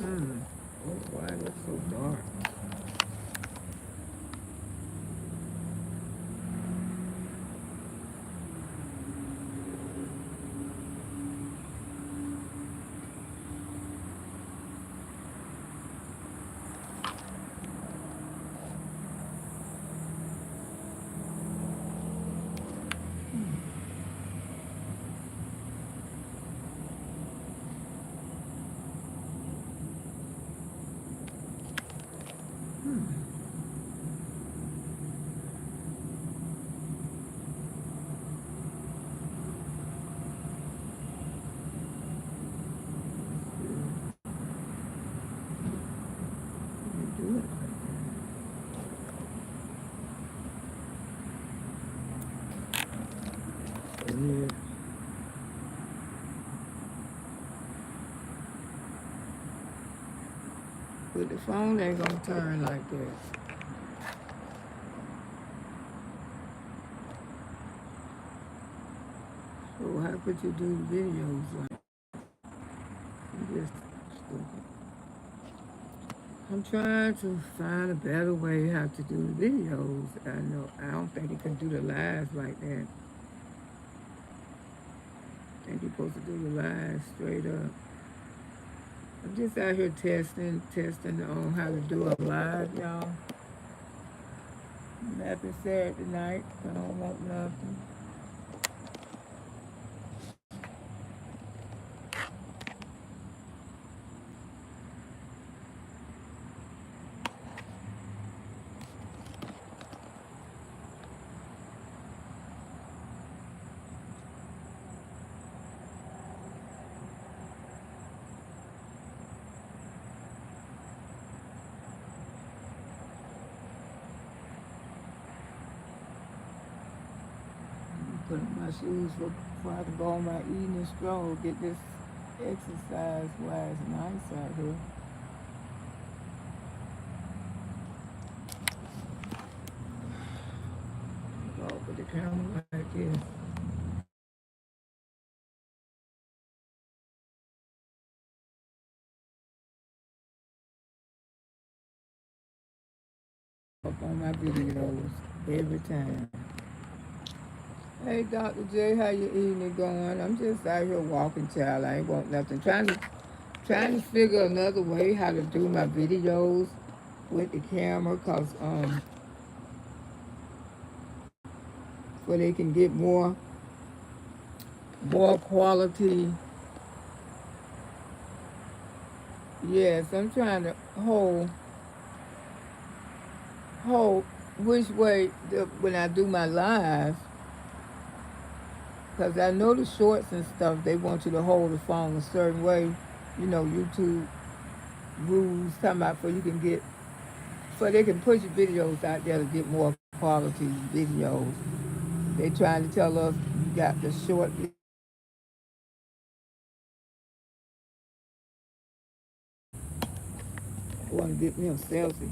Oh, why it looks so dark? You do it like that. Yeah. But the phone ain't gonna turn like that. So how could you do the videos like you just stupid? I'm trying to find a better way how to do the videos. I don't think you can do the lives like that. I think you're supposed to do the lives straight up. I'm just out here testing on how to do a live, y'all. Happy Saturday night. I don't want nothing. Put on my shoes before I can go on my evening stroll. Get this exercise wise nice out here. Go with the camera like this. Up on my videos every time. Hey, Dr. J, how your evening going? I'm just out here walking, child. I ain't want nothing. Trying to figure another way how to do my videos with the camera, cause so they can get more quality. Yes, I'm trying to hold which way when I do my live, because I know the shorts and stuff, they want you to hold the phone a certain way. You know, YouTube rules talking about so you can get, so they can put your videos out there to get more quality videos. They trying to tell us you got the short, want to get me a selfie.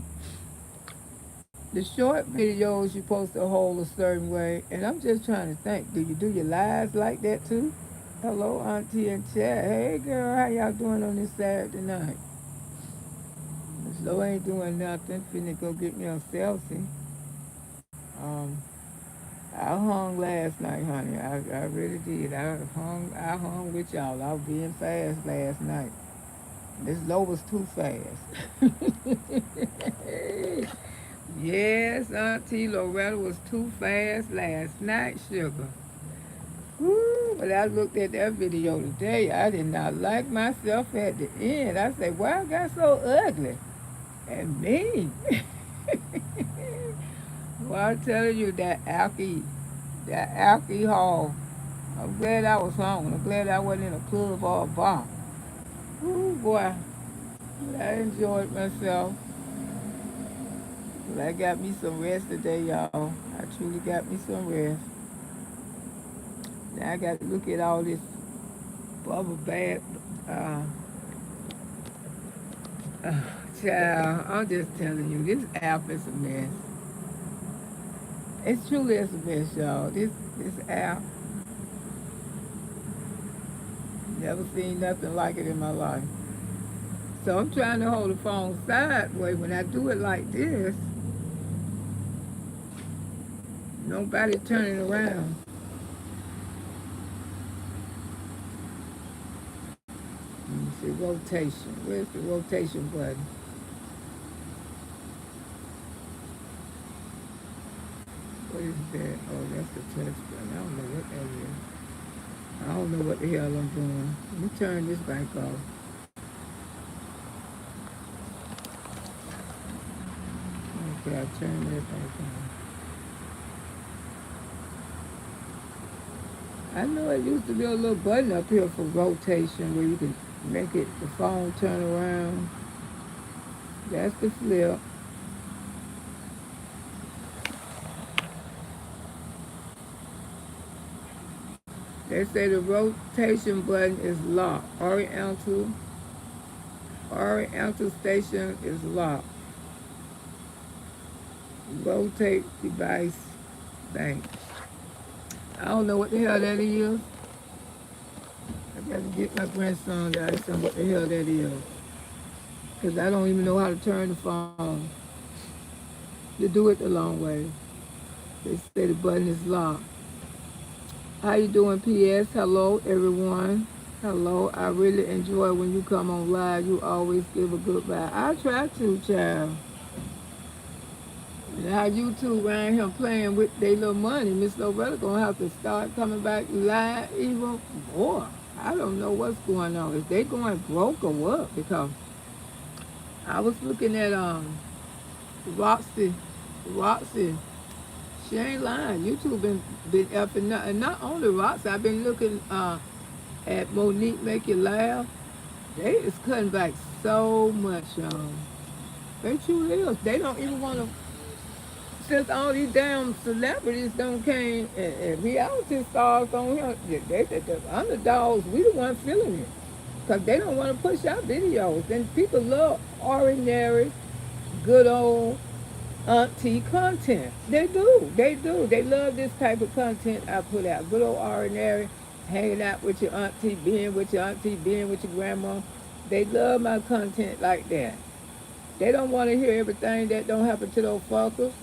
The short videos you're supposed to hold a certain way, and I'm just trying to think, do you do your lives like that too? Hello, Auntie and Chat. Hey, girl, how y'all doing on this Saturday night? Slow ain't doing nothing. Finna go get me a selfie. Um, I hung last night, honey. I really did. I hung with y'all. I was being fast last night. This low was too fast. Yes, Auntie Loretta was too fast last night, sugar. Woo, but I looked at that video today. I did not like myself at the end. I said, why I got so ugly and mean? Well, I'm telling you, that alcohol, I'm glad I was home. I'm glad I wasn't in a club or a bar. Ooh, boy, I enjoyed myself. But I got me some rest today, y'all. I truly got me some rest. Now I got to look at all this bubble bath. Uh, uh, Child, I'm just telling you, this app is a mess. It's truly is a mess, y'all. This app, never seen nothing like it in my life. So I'm trying to hold the phone sideways. When I do it like this, nobody turning around. Let me see, rotation. Where's the rotation button? What is that? Oh, that's the touch button. I don't know what that is. I don't know what the hell I'm doing. Let me turn this back off. Okay, I turn that back on. I know it used to be a little button up here for rotation where you can make it the phone turn around. That's the flip. They say the rotation button is locked. Oriental station is locked. Rotate device bank. I don't know what the hell that is. I got to get my grandson to ask him what the hell that is. Because I don't even know how to turn the phone. You do it the long way. They say the button is locked. How you doing, PS? Hello, everyone. Hello. I really enjoy when you come on live. You always give a good vibe. I try to, child. And how you two around here playing with their little money, Miss Loretta gonna have to start coming back live even more. I don't know what's going on. Is they going broke or what? Because I was looking at Roxy. Roxy, she ain't lying. YouTube been up and not only Roxy. I've been looking at Monique Make You Laugh. They is cutting back so much, They truly is. They don't even want to. Since all these damn celebrities don't came and reality stars on here, the underdogs, we the ones feeling it. Because they don't want to push out videos. And people love ordinary, good old auntie content. They do. They do. They love this type of content I put out. Good old ordinary, hanging out with your auntie, being with your auntie, being with your grandma. They love my content like that. They don't want to hear everything that don't happen to those fuckers.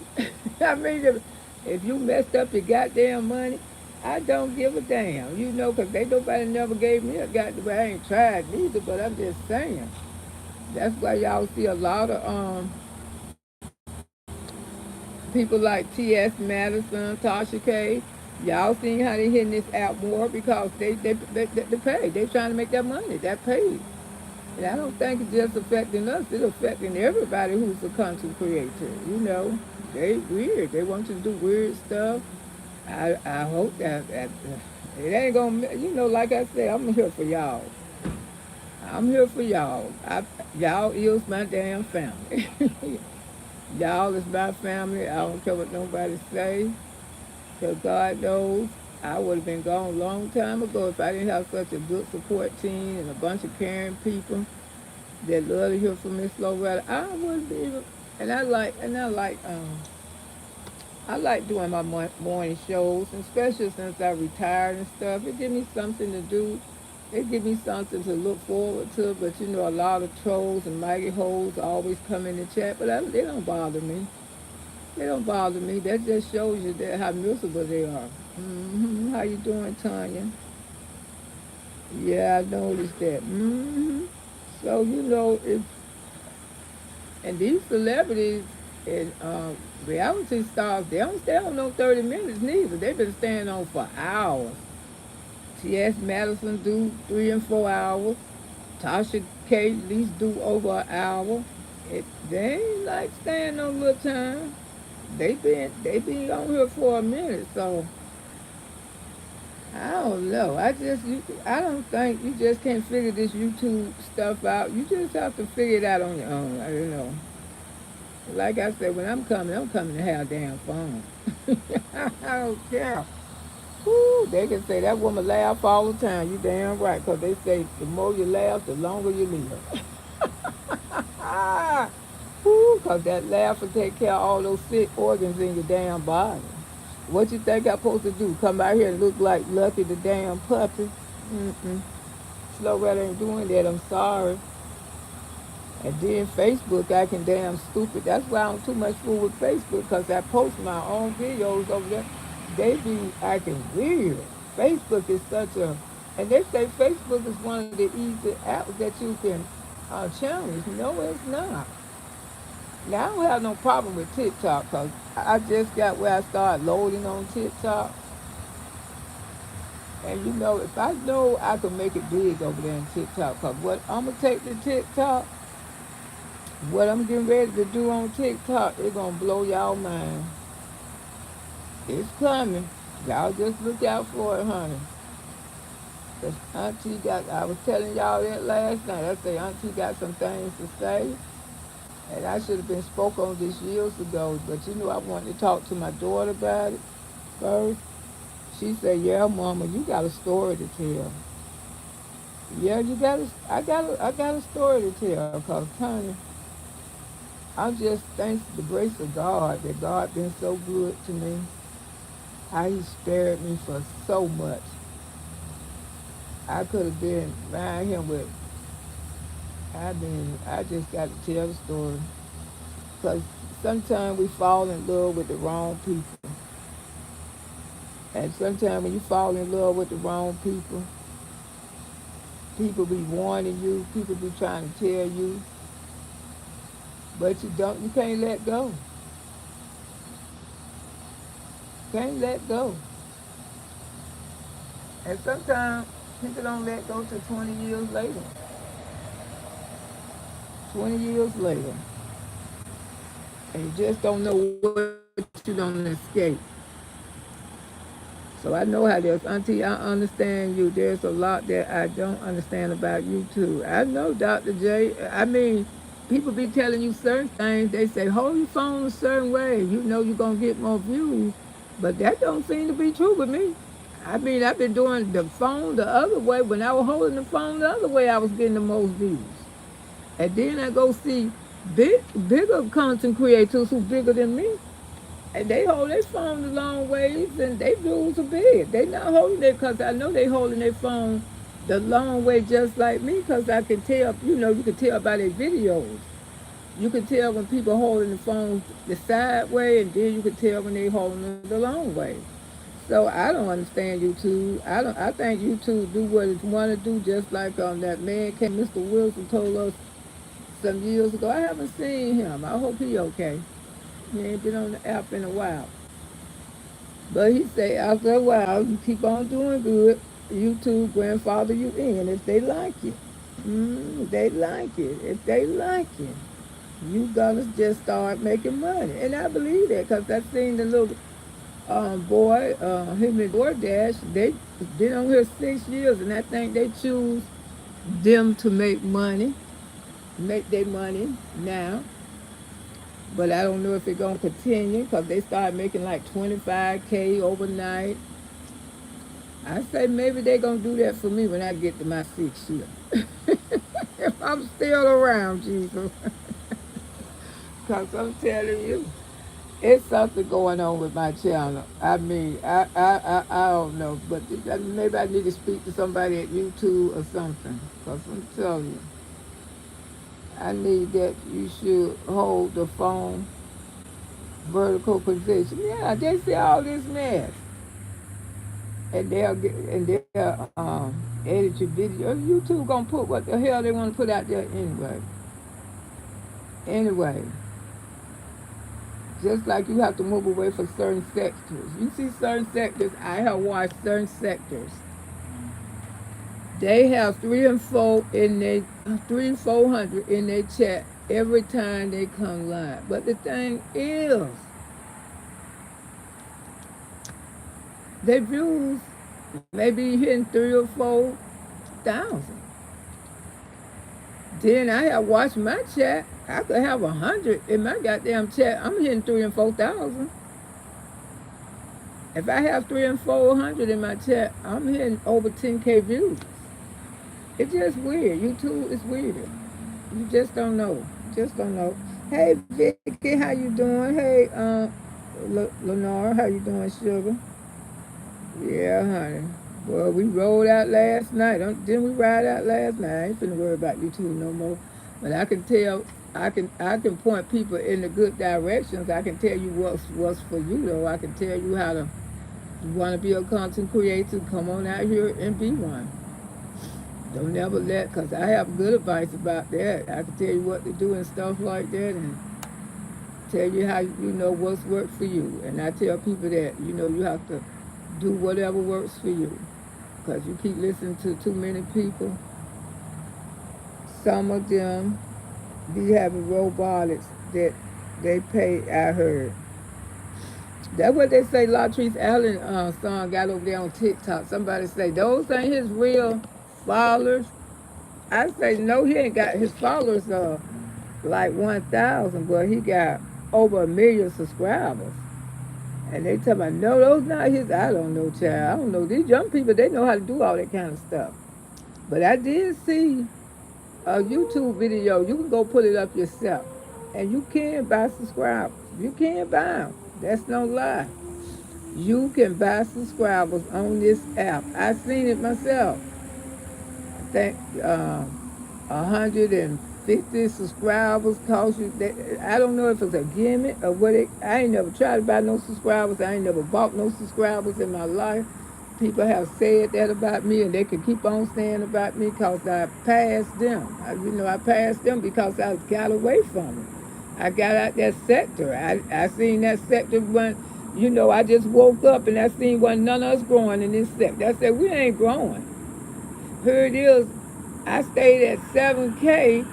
I mean, if you messed up your goddamn money, I don't give a damn, because nobody never gave me a goddamn. I ain't tried neither, but I'm just saying. That's why y'all see a lot of people like T.S. Madison, Tasha K. Y'all seen how they hitting this app more because they pay. They trying to make that money. That paid. And I don't think it's just affecting us. It's affecting everybody who's a content creator. They weird. They want you to do weird stuff. I hope that it ain't gonna. Like I said, I'm here for y'all. I'm here for y'all. Y'all is my damn family. Y'all is my family. I don't care what nobody say. Because God knows I would have been gone a long time ago if I didn't have such a good support team and a bunch of caring people that love to hear from Miss Loretta. I wouldn't be even, I like doing my morning shows, and especially since I retired and stuff. It gives me something to do. It gives me something to look forward to. But a lot of trolls and mighty hoes always come in the chat, but they don't bother me. They don't bother me. That just shows you how miserable they are. How you doing, Tanya? Yeah, I noticed that. So if and these celebrities and reality stars, they don't stay on no 30 minutes neither. They've been staying on for hours. T.S. Madison do 3 and 4 hours. Tasha K at least do over an hour. They ain't like staying no little time. They been on here for a minute, so I don't know. I don't think you just can't figure this YouTube stuff out. You just have to figure it out on your own. I don't know. Like I said, when I'm coming to have a damn phone. I don't care. Woo, they can say that woman laugh all the time. You damn right, 'cause they say the more you laugh, the longer you live. Woo, 'cause that laugh will take care of all those sick organs in your damn body. What you think I'm supposed to do? Come out here and look like Lucky the damn puppy? Loretta ain't doing that. I'm sorry. And then Facebook acting damn stupid. That's why I don't too much fool with Facebook, because I post my own videos over there. They be acting weird. Facebook is such a, and they say Facebook is one of the easy apps that you can challenge. No, it's not. Now, I don't have no problem with TikTok, because I just got where I started loading on TikTok. And you know, if I know I can make it big over there in TikTok, because what I'm going to take to TikTok, what I'm getting ready to do on TikTok, it's going to blow y'all mind. It's coming. Y'all just look out for it, honey. Cause Auntie got, I was telling y'all that last night. I say Auntie got some things to say. And I should have been spoke on this years ago. But you know, I wanted to talk to my daughter about it first. She said, yeah, Mama, you got a story to tell. Yeah, you got a, I got a story to tell. Cause, honey, I'm just thanks to the grace of God that God been so good to me. How he spared me for so much. I could have been around him with, I mean, I just got to tell the story. Because sometimes we fall in love with the wrong people. And sometimes when you fall in love with the wrong people, people be warning you, people be trying to tell you, but you can't let go. Can't let go. And sometimes people don't let go till 20 years later. 20 years later. And you just don't know what you don't escape. So I know how there's, Auntie, I understand you. There's a lot that I don't understand about you too. I know Dr. J. I mean, people be telling you certain things. They say, hold your phone a certain way. You know you're going to get more views. But that don't seem to be true with me. I mean, I've been doing the phone the other way. When I was holding the phone the other way, I was getting the most views. And then I go see bigger content creators who bigger than me. And they hold their phone the long ways, and they views are big. They not holding it because I know they holding their phone the long way just like me, because I can tell, you know, you can tell by their videos. You can tell when people holding the phone the side way, and then you can tell when they holding it the long way. So I don't understand YouTube. I think YouTube do what it want to do, just like that man came, Mr. Wilson told us some years ago. I haven't seen him. I hope he okay. He ain't been on the app in a while. But he say after a while, you keep on doing good, YouTube grandfather you in if they like it. They like it. If they like it, you gonna just start making money. And I believe that, because I seen the little boy, him and DoorDash, they been on here 6 years, and I think they choose them to make their money now. But I don't know if it's gonna continue, because they started making like 25K overnight. I say maybe they're gonna do that for me when I get to my 6th year. If I'm still around, Jesus. Because I'm telling you, it's something going on with my channel. I mean, I don't know, but maybe I need to speak to somebody at YouTube or something. Because I'm telling you, I need that you should hold the phone vertical position. Yeah, they see all this mess. And they'll edit your video. YouTube gonna put what the hell they want to put out there anyway. Anyway, just like you have to move away from certain sectors. You see certain sectors. I have watched certain sectors. They have 3 and 4 in their 300 and 400 in their chat every time they come live. But the thing is, their views maybe hitting 3 or 4 thousand. Then I have watched my chat. I could have 100 in my goddamn chat. I'm hitting 3 and 4 thousand. If I have 3 and 400 in my chat, I'm hitting over 10K views. It's just weird. YouTube is weird. You just don't know. Just don't know. Hey Vicky, how you doing? Hey Lenore, how you doing, sugar? Yeah, honey. Well, we rolled out last night. Didn't we ride out last night? I ain't finna worry about YouTube no more. But I can point people in the good directions. I can tell you what's for you though. I can tell you how to. You want to be a content creator? Come on out here and be one. Don't never let, cause I have good advice about that. I can tell you what to do and stuff like that, and tell you how you know what's worked for you. And I tell people that you have to do whatever works for you, cause you keep listening to too many people. Some of them be having robotics that they pay. I heard that's what they say. Latrice Allen son got over there on TikTok. Somebody say those ain't his real followers. I say no, he ain't got his followers like 1,000, but he got over 1 million subscribers. And they tell me, no, those not his. I don't know, child. I don't know. These young people, they know how to do all that kind of stuff. But I did see a YouTube video. You can go put it up yourself. And you can buy subscribers. You can buy them. That's no lie. You can buy subscribers on this app. I seen it myself. I think 150 subscribers cost you. I don't know if it's a gimmick or what. I ain't never tried to buy no subscribers. I ain't never bought no subscribers in my life. People have said that about me, and they can keep on saying about me because I passed them. I passed them because I got away from it. I got out that sector. I seen that sector when, I just woke up and I seen one none of us growing in this sector. I said, we ain't growing. Here it is. I stayed at 7K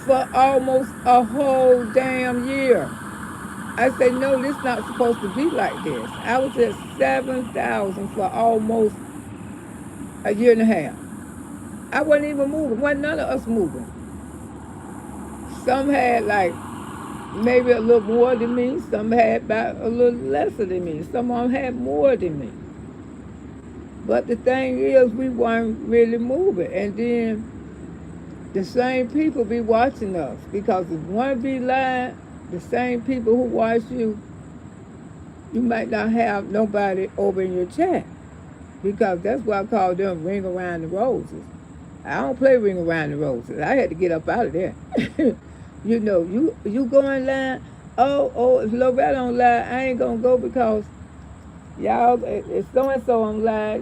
for almost a whole damn year. I said, no, this not supposed to be like this. I was at 7,000 for almost a year and a half. I wasn't even moving. Wasn't none of us moving. Some had like maybe a little more than me. Some had about a little lesser than me. Some of them had more than me. But the thing is, we weren't really moving. And then the same people be watching us. Because if one be lying, the same people who watch you, you might not have nobody over in your chat. Because that's why I call them ring around the roses. I don't play ring around the roses. I had to get up out of there. You go in line. Oh, if Loretta don't lie, I ain't gonna go because y'all, if so-and-so on line,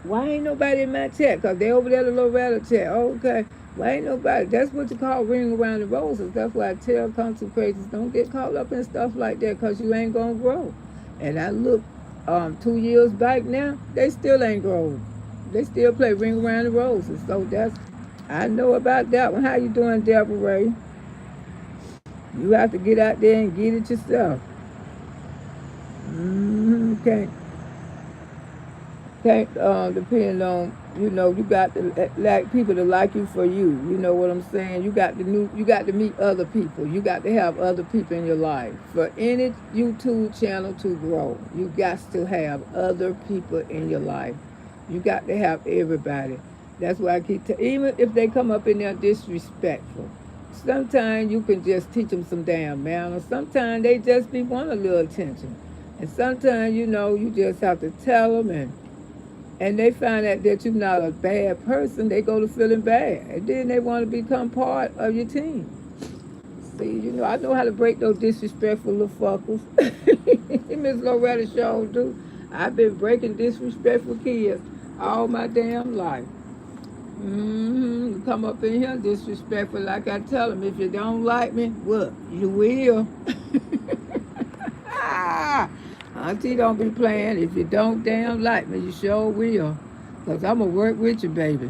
why ain't nobody in my chat? Because they over there to Loretta chat. Okay. Why ain't nobody? That's what you call ring around the roses. That's why I tell content creators, don't get caught up in stuff like that because you ain't going to grow. And I look 2 years back now, they still ain't grown. They still play ring around the roses. So I know about that one. How you doing, Deborah Ray? You have to get out there and get it yourself. Okay. Can't depend on, you got to like people to like you for you. You know what I'm saying? You got to meet other people. You got to have other people in your life. For any YouTube channel to grow, you got to have other people in your life. You got to have everybody. That's why I keep even if they come up in there disrespectful, sometimes you can just teach them some damn manners. Sometimes they just want a little attention. And sometimes, you just have to tell them and they find out that you're not a bad person, they go to feeling bad. And then they want to become part of your team. See, I know how to break those disrespectful little fuckers. Miss Loretta show do. I've been breaking disrespectful kids all my damn life. You come up in here disrespectful like I tell them. If you don't like me, what? You will. Auntie don't be playing. If you don't damn like me, you sure will. Because I'm going to work with you, baby.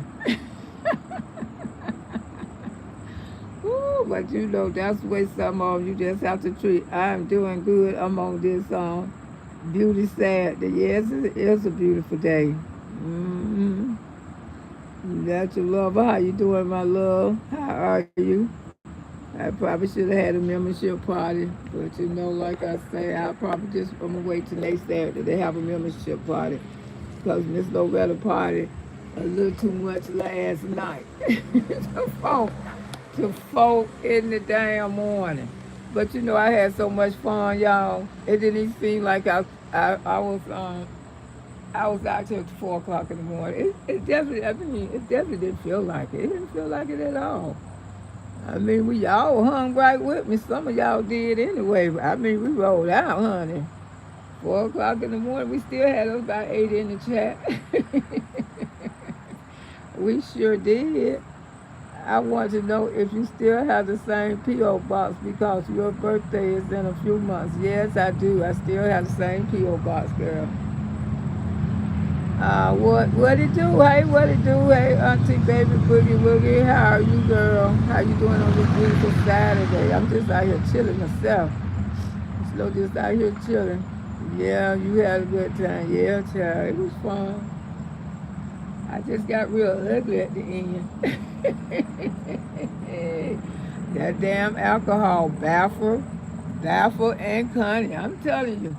Ooh, but that's the way some of them you just have to treat. I'm doing good. I'm on this beauty Saturday. Yes, it is a beautiful day. That's your lover. How you doing, my love? How are you? I probably should have had a membership party, but like I say, I'm gonna wait till next Saturday to have a membership party, because Miss Loretta party a little too much last night. to 4 in the damn morning. But I had so much fun, y'all. It didn't even seem like I was out till 4 o'clock in the morning. It definitely didn't feel like it. It didn't feel like it at all. I mean, we all hung right with me. Some of y'all did anyway. I mean, we rolled out, honey. 4 o'clock in the morning, we still had us about 8 in the chat. We sure did. I want to know if you still have the same P.O. box because your birthday is in a few months. Yes, I do. I still have the same P.O. box, girl. What it do? Hey, what it do? Hey, Auntie Baby Boogie Woogie, how are you, girl? How you doing on this beautiful Saturday? I'm just out here chilling myself. Slow just out here chilling. Yeah, you had a good time. Yeah, child, it was fun. I just got real ugly at the end. That damn alcohol baffle and Connie. I'm telling you,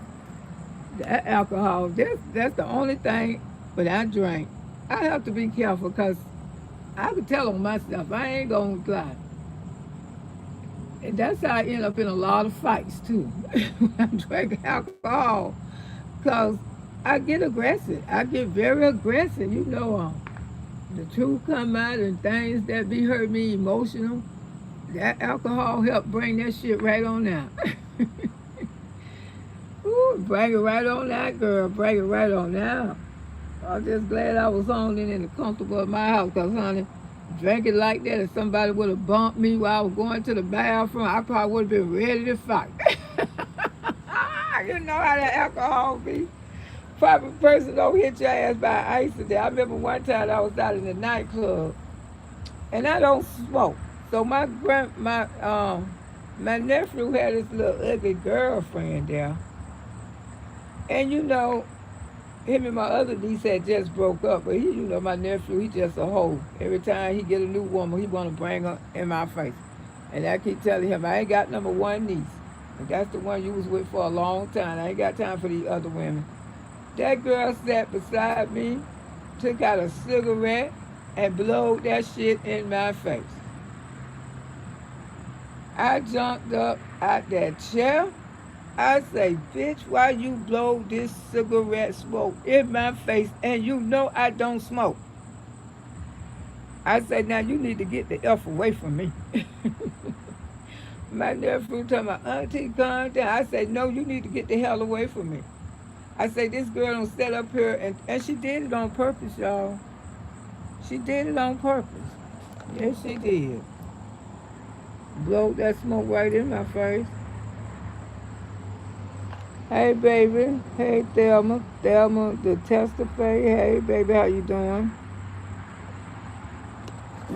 that alcohol, that's the only thing. But I drank. I have to be careful because I could tell on myself. I ain't gonna lie. And that's how I end up in a lot of fights too. When I drink alcohol, because I get aggressive. I get very aggressive. You know, the truth come out and things that be hurt me emotional. That alcohol helped bring that shit right on out. Ooh, bring it right on out, girl. Bring it right on out. I'm just glad I was on it in the comfortable of my house, because, honey, drinking like that, if somebody would have bumped me while I was going to the bathroom, I probably would have been ready to fight. You know how that alcohol be. Probably person don't hit your ass by accident. I remember one time I was out in the nightclub, and I don't smoke. So my nephew had this little ugly girlfriend there, and you know, him and my other niece had just broke up, but my nephew, he just a hoe. Every time he get a new woman, he want to bring her in my face. And I keep telling him, I ain't got number one niece. And that's the one you was with for a long time. I ain't got time for these other women. That girl sat beside me, took out a cigarette, and blowed that shit in my face. I jumped up out that chair. I say, bitch, why you blow this cigarette smoke in my face and you know I don't smoke? I say, now you need to get the F away from me. My nephew told my auntie, calm down. I said, no, you need to get the hell away from me. I say, this girl don't sit up here, and she did it on purpose, y'all. She did it on purpose. Yes, she did. Blow that smoke right in my face. Hey, baby. Hey, Thelma. Thelma, the testaface. Hey, baby, how you doing?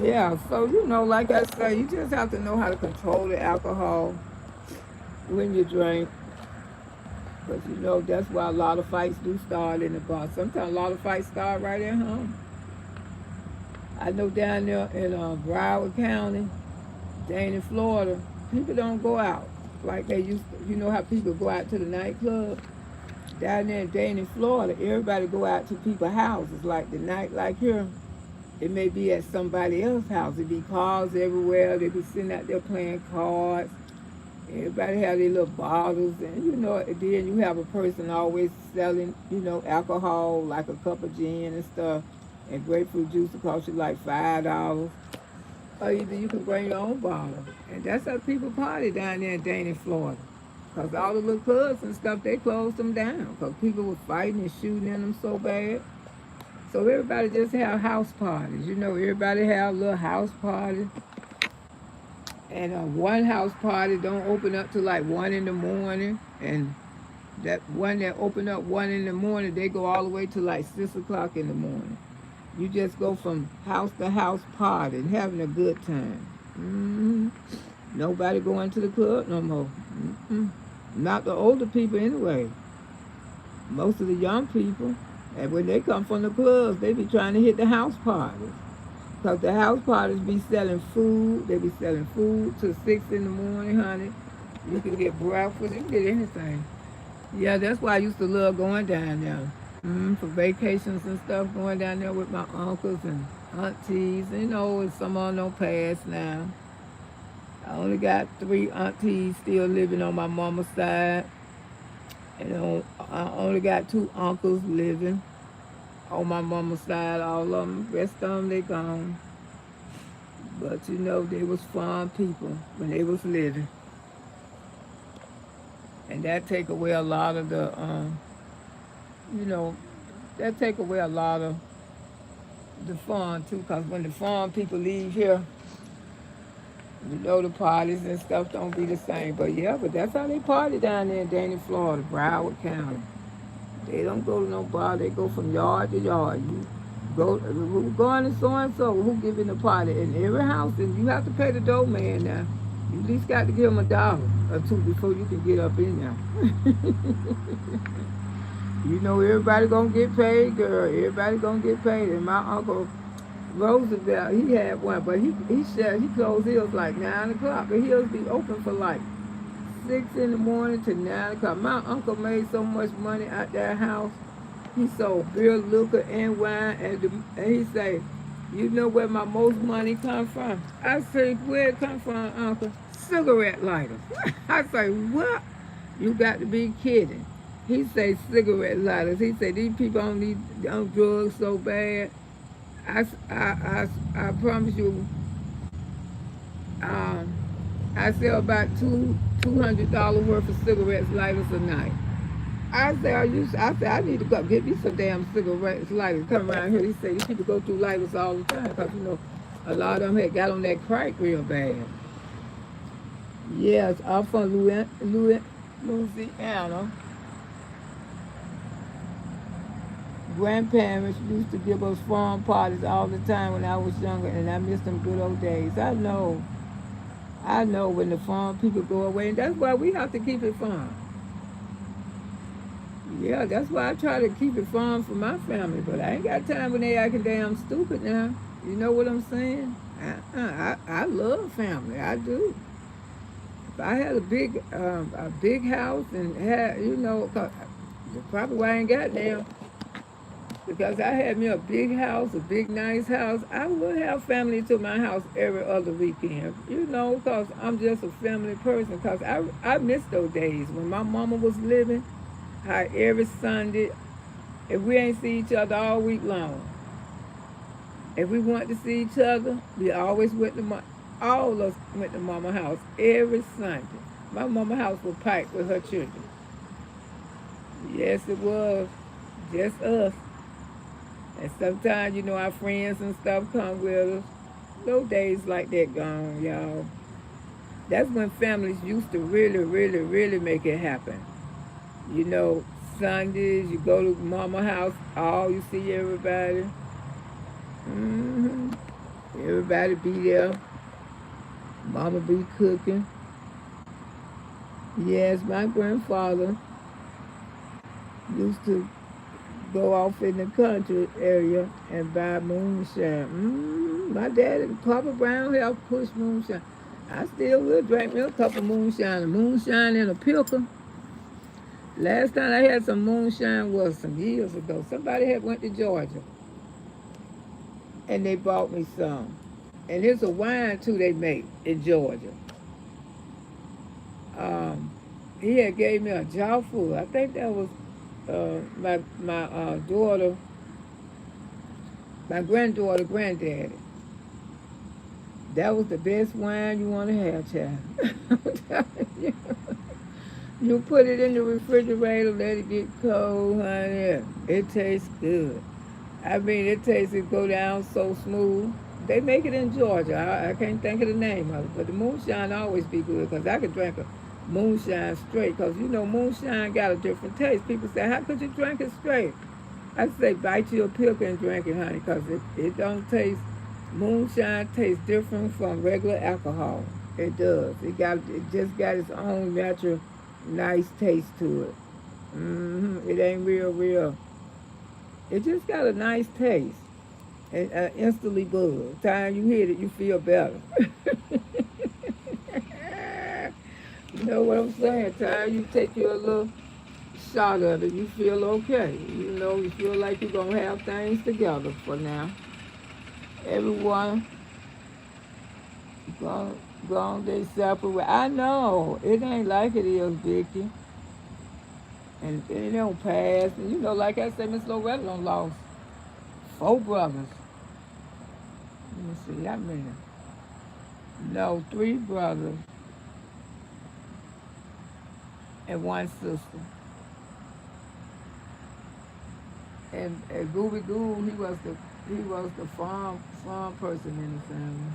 Yeah, so, like I say, you just have to know how to control the alcohol when you drink. Because, that's why a lot of fights do start in the bar. Sometimes a lot of fights start right at home. I know down there in Broward County, Dane, Florida, people don't go out like they used to. You know how people go out to the nightclub? Down there in Dane, Florida, everybody go out to people's houses. Like the night like here, it may be at somebody else's house. It be cars everywhere. They be sitting out there playing cards. Everybody have their little bottles. And, then you have a person always selling, alcohol, like a cup of gin and stuff. And grapefruit juice will cost you like $5. Or either you can bring your own bottle. And that's how people party down there in Dane, Florida. Because all the little clubs and stuff, they closed them down. Because people were fighting and shooting in them so bad. So everybody just have house parties. Everybody have little house parties. And one house party don't open up till like 1 in the morning. And that one that open up 1 in the morning, they go all the way to like 6 o'clock in the morning. You just go from house to house party and having a good time. Mm-hmm. Nobody going to the club no more. Mm-hmm. Not the older people anyway. Most of the young people. And when they come from the clubs, they be trying to hit the house parties. Because the house parties be selling food. They be selling food till 6 in the morning, honey. You can get breakfast. You can get anything. Yeah, that's why I used to love going down there. For vacations and stuff, going down there with my uncles and aunties. And some of them don't pass now. I only got 3 aunties still living on my mama's side. And I only got 2 uncles living on my mama's side. All of them, rest of them, they gone. But you know, they was fun people when they was living. And that take away a lot of the, you know, that take away a lot of the fun too. Cause when the fun people leave here, you know the parties and stuff don't be the same. But yeah, but that's how they party down there in Danny, Florida, Broward County. They don't go to no bar. They go from yard to yard. You go, who going to so and so? Who giving the party? In every house, and you have to pay the doorman now. You at least got to give him $1 or $2 before you can get up in there. You know everybody gonna get paid, girl. Everybody gonna get paid. And my uncle Roosevelt, he had one, but he said he closed his like 9 o'clock. But he'll be open for like 6 in the morning to 9 o'clock. My uncle made so much money out that house. He sold beer, liquor, and wine, and he say, "You know where my most money come from?" I say, "Where it come from, Uncle?" "Cigarette lighters." I say, "What? You got to be kidding." He say cigarette lighters. He say these people don't need on drugs so bad. I promise you, um, I sell about $200 worth of cigarettes lighters a night. I say, I say I need to go get me some damn cigarettes lighters. Come around here. He say these people go through lighters all the time because you know a lot of them had got on that crack real bad. Yes, I'm from Louisiana. Grandparents used to give us farm parties all the time when I was younger, and I miss them good old days. I know when the farm people go away, and that's why we have to keep it farm. Yeah, that's why I try to keep it fun for my family, but I ain't got time when they acting damn stupid now. You know what I'm saying? I love family, I do. If I had a big house and had, you know, probably why I ain't got now, because I had me a big house, a big nice house, I would have family to my house every other weekend, you know, because I'm just a family person, because I miss those days when my mama was living, how every Sunday, if we ain't see each other all week long, if we want to see each other, we always went to all of us went to mama house every Sunday. My mama house was packed with her children. Yes, it was. Just us. And sometimes, you know, our friends and stuff come with us. No days like that gone, y'all. That's when families used to really, really, really make it happen. You know, Sundays, you go to mama house, all you see everybody. hmm Everybody be there. Mama be cooking. Yes, my grandfather used to go off in the country area and buy moonshine. My daddy, Papa Brown, helped push moonshine. I still will drink me a cup of moonshine. A moonshine and a pickle. Last time I had some moonshine was some years ago. Somebody had went to Georgia and they bought me some. And it's a wine too they make in Georgia. Um, he had gave me a jar full. I think that was my daughter, my granddaughter, granddaddy. That was the best wine you want to have, child. I'm telling you. You put it in the refrigerator, let it get cold, honey. It tastes good. I mean, it go down so smooth. They make it in Georgia. I can't think of the name of it, but the moonshine always be good because I could drink a moonshine straight because, you know, moonshine got a different taste. People say, how could you drink it straight? I say, bite your pickle and drink it, honey, because it don't taste, moonshine tastes different from regular alcohol. It does. It just got its own natural nice taste to it. It ain't real. It just got a nice taste. And instantly buzz. Time you hit it, you feel better. You know what I'm saying? Time you take your little shot of it, you feel okay. You know, you feel like you're going to have things together for now. Everyone gone they separate way. I know. It ain't like it is, Vicky. And it don't pass. And you know, like I said, Miss Loretta done lost 4 brothers. Let me see, how many? No, 3 brothers and 1 sister. And Gooby Goo, he was the farm person in the family.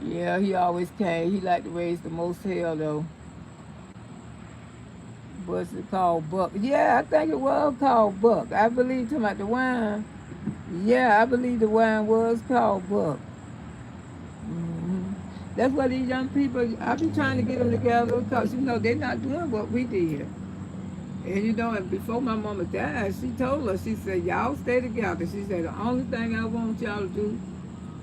Yeah, he always came. He liked to raise the most hell though. What's it called? Buck. Yeah, I think it was called Buck. I believe talking about the wine. Yeah, I believe the wine was called Buck. hmm That's what these young people. I be trying to get them together because they're not doing what we did. And and before my mama died, she told us, she said, y'all stay together. She said, the only thing I want y'all to do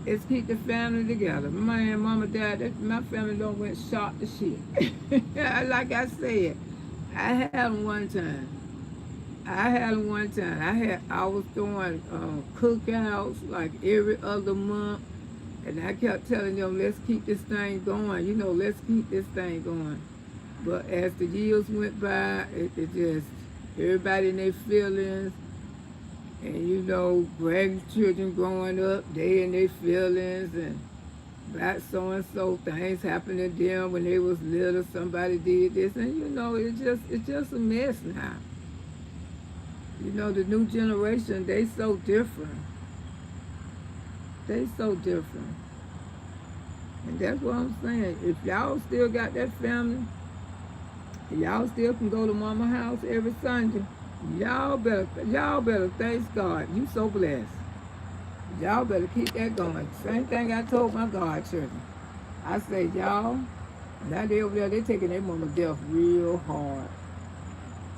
is keep the family together. Man, mama died, my family don't went shot to shit. Like I said, I had them one time. I was doing cookouts like every other month. And I kept telling them, let's keep this thing going. Let's keep this thing going. But as the years went by, it just, everybody in their feelings, and grandchildren growing up, they in their feelings, and about so-and-so things happened to them when they was little, somebody did this, and it's just a mess now. The new generation, they so different. They so different. And that's what I'm saying. If y'all still got that family, y'all still can go to mama house every Sunday. Y'all better thank God. You so blessed. Y'all better keep that going. Same thing I told my godchildren. I say, y'all, now they over there, they taking their mama death real hard.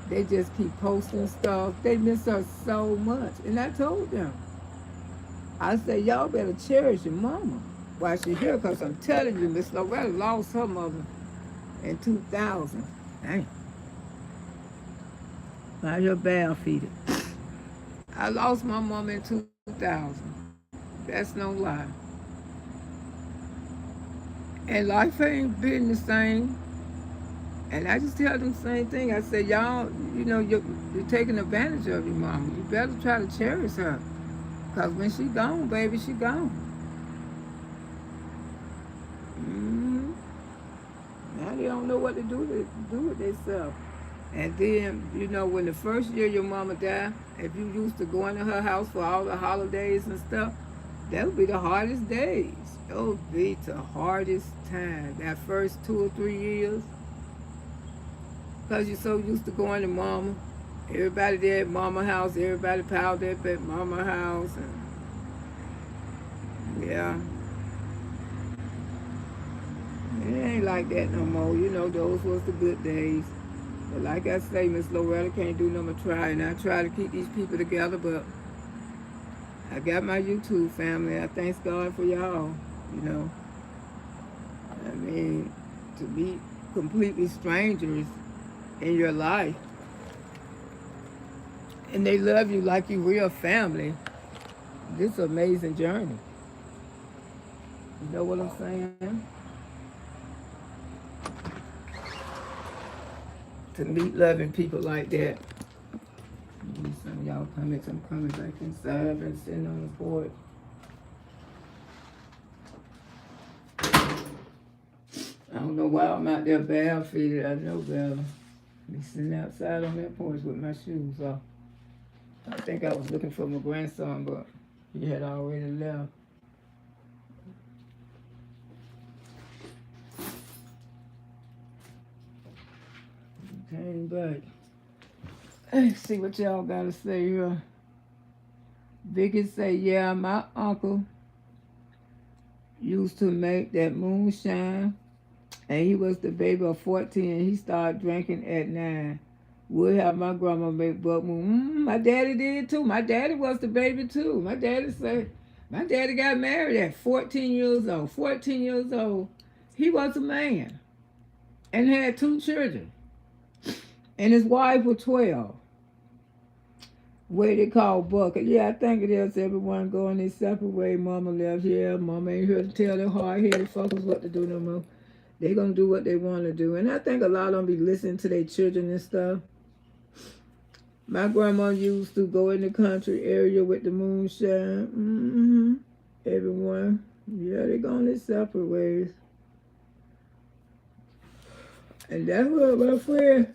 They just keep posting stuff. They miss her so much. And I told them, I said, y'all better cherish your mama while she's here, because I'm telling you, Miss Loretta lost her mother in 2000. Dang. By your barefoot. I lost my mom in 2000. That's no lie. And life ain't been the same. And I just tell them the same thing. I said, y'all, you're taking advantage of your mama. You better try to cherish her. Because when she gone, baby, she gone. hmm Now they don't know what to do with themselves. And then, when the first year your mama died, if you used to go into her house for all the holidays and stuff, that would be the hardest days. It would be the hardest time. That first 2 or 3 years. Because you're so used to going to mama. Everybody there at mama house. Everybody piled up at mama house. And yeah. It ain't like that no more. Those was the good days. But like I say, Miss Loretta can't do nothing but try. And I try to keep these people together, but I got my YouTube family. I thank God for y'all, you know. I mean, to be completely strangers in your life, and they love you like you real family. This is an amazing journey. You know what I'm saying? To meet loving people like that. Maybe some of y'all comments, I'm coming back inside. I've been sitting on the porch. I don't know why I'm out there barefooted. I know better. Be sitting outside on that porch with my shoes off. I think I was looking for my grandson, but he had already left. He came back. Let's see what y'all gotta say here. Vicky say, yeah, my uncle used to make that moonshine, and he was the baby of 14, and he started drinking at 9. Would have my grandma make buck moon. My daddy did too. My daddy was the baby too. My daddy got married at 14 years old. 14 years old. He was a man and had 2 children. And his wife was 12. Way they call bucket. Yeah, I think it is. Everyone going their separate way. Mama left here. Mama ain't here to tell them hard-headed fuckers what to do no more. They gonna do what they want to do. And I think a lot of them be listening to their children and stuff. My grandma used to go in the country area with the moonshine. Everyone. Yeah, they going their separate ways. And that's what my friend,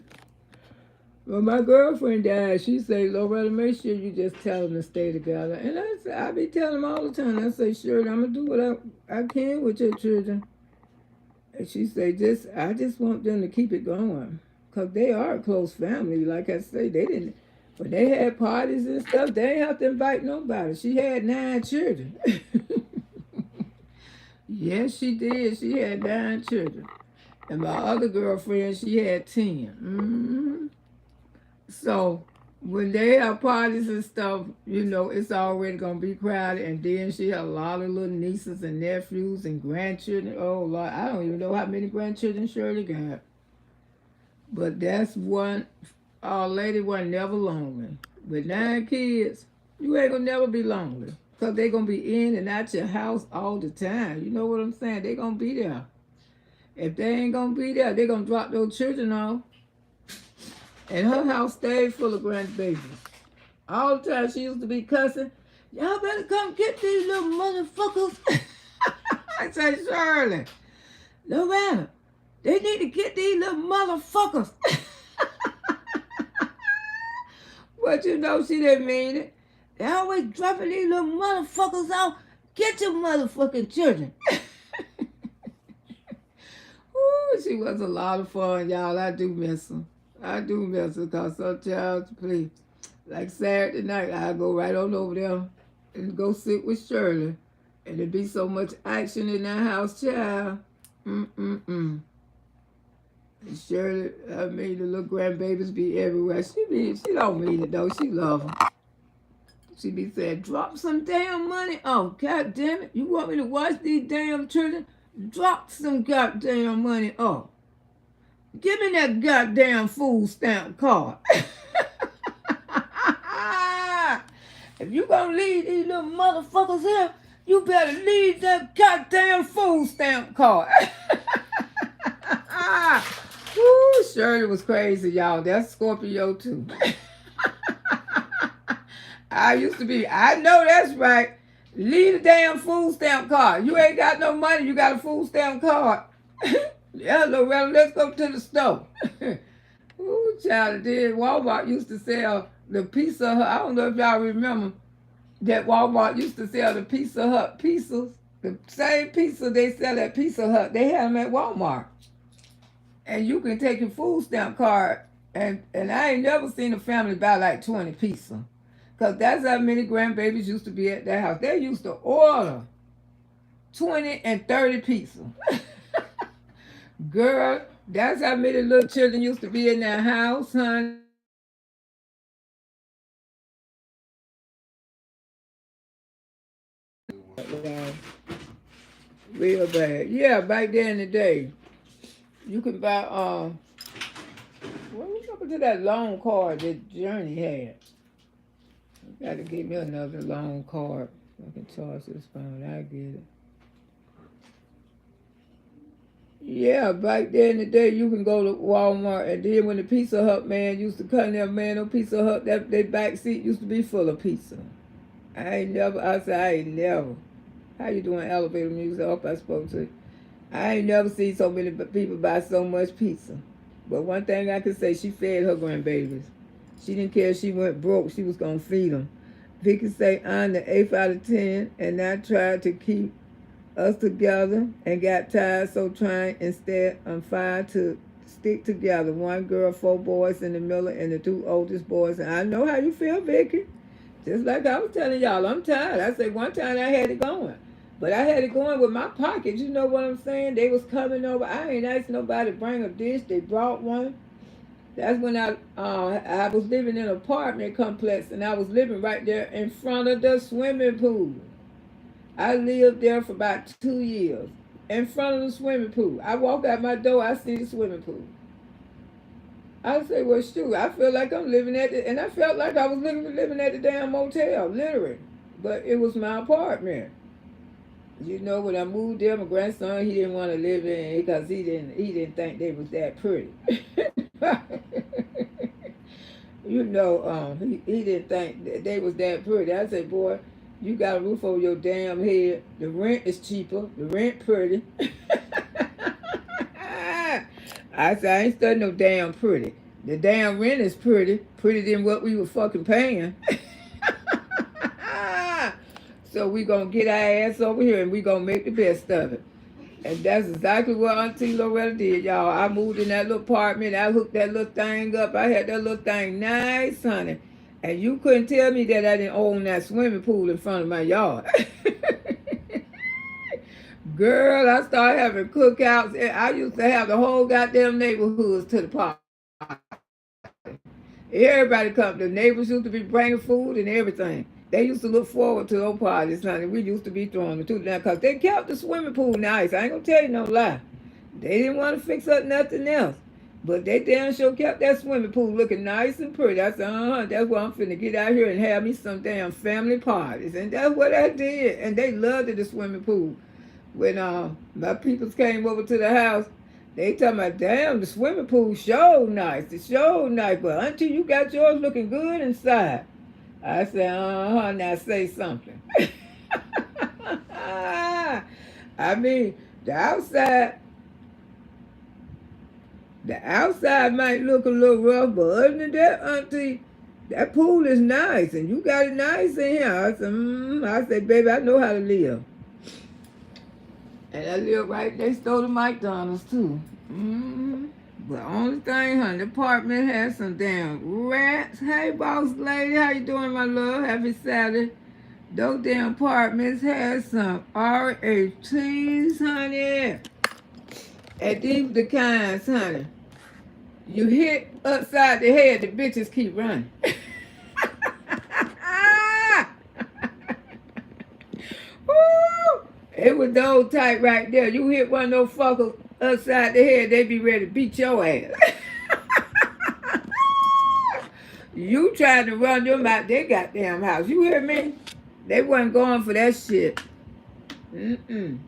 when my girlfriend died, she say, Loretta, make sure you just tell them to stay together. And I be telling them all the time. I say, sure, I'm going to do what I can with your children. And she say, I just want them to keep it going. Because they are a close family. Like I say, they didn't, when they had parties and stuff, they didn't have to invite nobody. She had 9 children. Yes, she did. She had 9 children. And my other girlfriend, she had 10. So when they have parties and stuff, it's already gonna be crowded. And then she had a lot of little nieces and nephews and grandchildren. Oh Lord, I don't even know how many grandchildren Shirley got. But that's one lady wasn't never lonely. With 9 kids, you ain't gonna never be lonely. Cause they gonna be in and out your house all the time. You know what I'm saying? They gonna be there. If they ain't gonna be there, they gonna drop those children off. And her house stayed full of grandbabies. All the time she used to be cussing. Y'all better come get these little motherfuckers. I say, Shirley, Loretta, they need to get these little motherfuckers. But she didn't mean it. They always dropping these little motherfuckers out. Get your motherfucking children. Ooh, she was a lot of fun, y'all. I do miss her. I do miss her because sometimes, please, like Saturday night, I go right on over there and go sit with Shirley. And there be so much action in that house, child. And Shirley, I mean, the little grandbabies be everywhere. She don't mean it though. She love them. She be saying, drop some damn money. Oh, God damn it. You want me to watch these damn children? Drop some goddamn money. Oh, give me that goddamn food stamp card. If you gonna leave these little motherfuckers here, you better leave that goddamn food stamp card. Woo, Shirley was crazy, y'all. That's Scorpio too. I know that's right. Leave the damn food stamp card. You ain't got no money, you got a food stamp card. Yeah, Loretta, let's go to the store. Ooh, child, did. Walmart used to sell the Pizza Hut. I don't know if y'all remember that Walmart used to sell the Pizza Hut pizzas. The same pizza they sell at Pizza Hut, they had them at Walmart. And you can take your food stamp card, and I ain't never seen a family buy like 20 pizza. Because that's how many grandbabies used to be at that house. They used to order 20 and 30 pizza. Girl, that's how many little children used to be in that house, honey. Real bad. Yeah, back then in the day, you could buy, what was up to that loan card that Journey had? You got to give me another loan card. I can charge this phone. I get it. Yeah, back there in the day, you can go to Walmart, and then when the Pizza Hut man used to come there, man, no Pizza Hut, that their back seat used to be full of pizza. I said, I ain't never. How you doing, elevator music? I hope I spoke to you. I ain't never seen so many people buy so much pizza. But one thing I could say, she fed her grandbabies. She didn't care if she went broke, she was going to feed them. Vicky say, I'm the 8th out of 10, and I tried to keep us together and got tired, so trying instead I'm fine to stick together. 1 girl, 4 boys in the middle, and the 2 oldest boys. And I know how you feel, Vicky. Just like I was telling y'all, I'm tired. I said one time I had it going. But I had it going with my pockets. You know what I'm saying? They was coming over. I ain't asked nobody to bring a dish. They brought one. That's when I was living in an apartment complex, and I was living right there in front of the swimming pool. I lived there for about 2 years in front of the swimming pool. I walk out my door, I see the swimming pool. I say, well, shoot, I feel like I'm living at the, and I felt like I was living at the damn motel, literally. But it was my apartment. You know, when I moved there, my grandson, he didn't want to live in it because he didn't think they was that pretty. He didn't think that they was that pretty. I said, boy, You got a roof over your damn head. The rent is cheaper. The rent pretty. I said, I ain't studying no damn pretty. The damn rent is pretty. Pretty than what we were fucking paying. So we gonna get our ass over here and we gonna make the best of it. And that's exactly what Auntie Loretta did, y'all. I moved in that little apartment. I hooked that little thing up. I had that little thing nice, honey. And you couldn't tell me that I didn't own that swimming pool in front of my yard. Girl, I started having cookouts. I used to have the whole goddamn neighborhoods to the park. Everybody come. The neighbors used to be bringing food and everything. They used to look forward to those parties, honey. We used to be throwing them too now because they kept the swimming pool nice. I ain't gonna tell you no lie. They didn't want to fix up nothing else. But they damn sure kept that swimming pool looking nice and pretty. I said, that's why I'm finna get out here and have me some damn family parties. And that's what I did. And they loved it, the swimming pool. When my peoples came over to the house, they talking about, damn, the swimming pool sure nice. It sure nice. But auntie, you got yours looking good inside. I said, now say something. I mean, the outside might look a little rough, but other than that, auntie, that pool is nice, and you got it nice in here. I said, baby, I know how to live. And I live right next door to McDonald's, too. But only thing, honey, the apartment has some damn rats. Hey, boss lady, how you doing, my love? Happy Saturday. Those damn apartments have some RATs, honey. And these the kinds, honey. You hit upside the head, the bitches keep running. Woo! It was the old type right there. You hit one of those fuckers upside the head, they be ready to beat your ass. You trying to run them out their goddamn house. You hear me? They wasn't going for that shit. You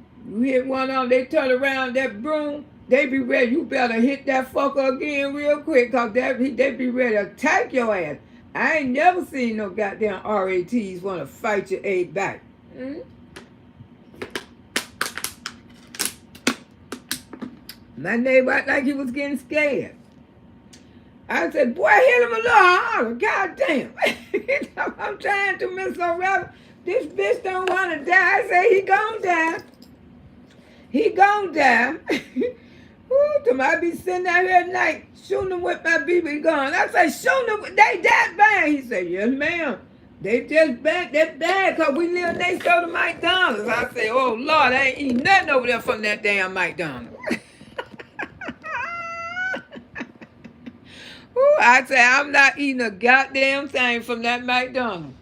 hit one of them, they turn around that broom, they be ready. You better hit that fucker again real quick, because they be ready to attack your ass. I ain't never seen no goddamn RATs want to fight your aid back. My neighbor acted like he was getting scared. I said, boy, hit him a little harder. God damn. I'm trying to, Miss Loretta. This bitch don't want to die. I say, he gon' die. He gon' die. Ooh, I be sitting out here at night shooting them with my BB gun. I say, shooting them, they that bad. He said, yes, ma'am. They just bad, that bad, because we live next door to McDonald's. I say, oh, Lord, I ain't eating nothing over there from that damn McDonald's. Ooh, I say, I'm not eating a goddamn thing from that McDonald's.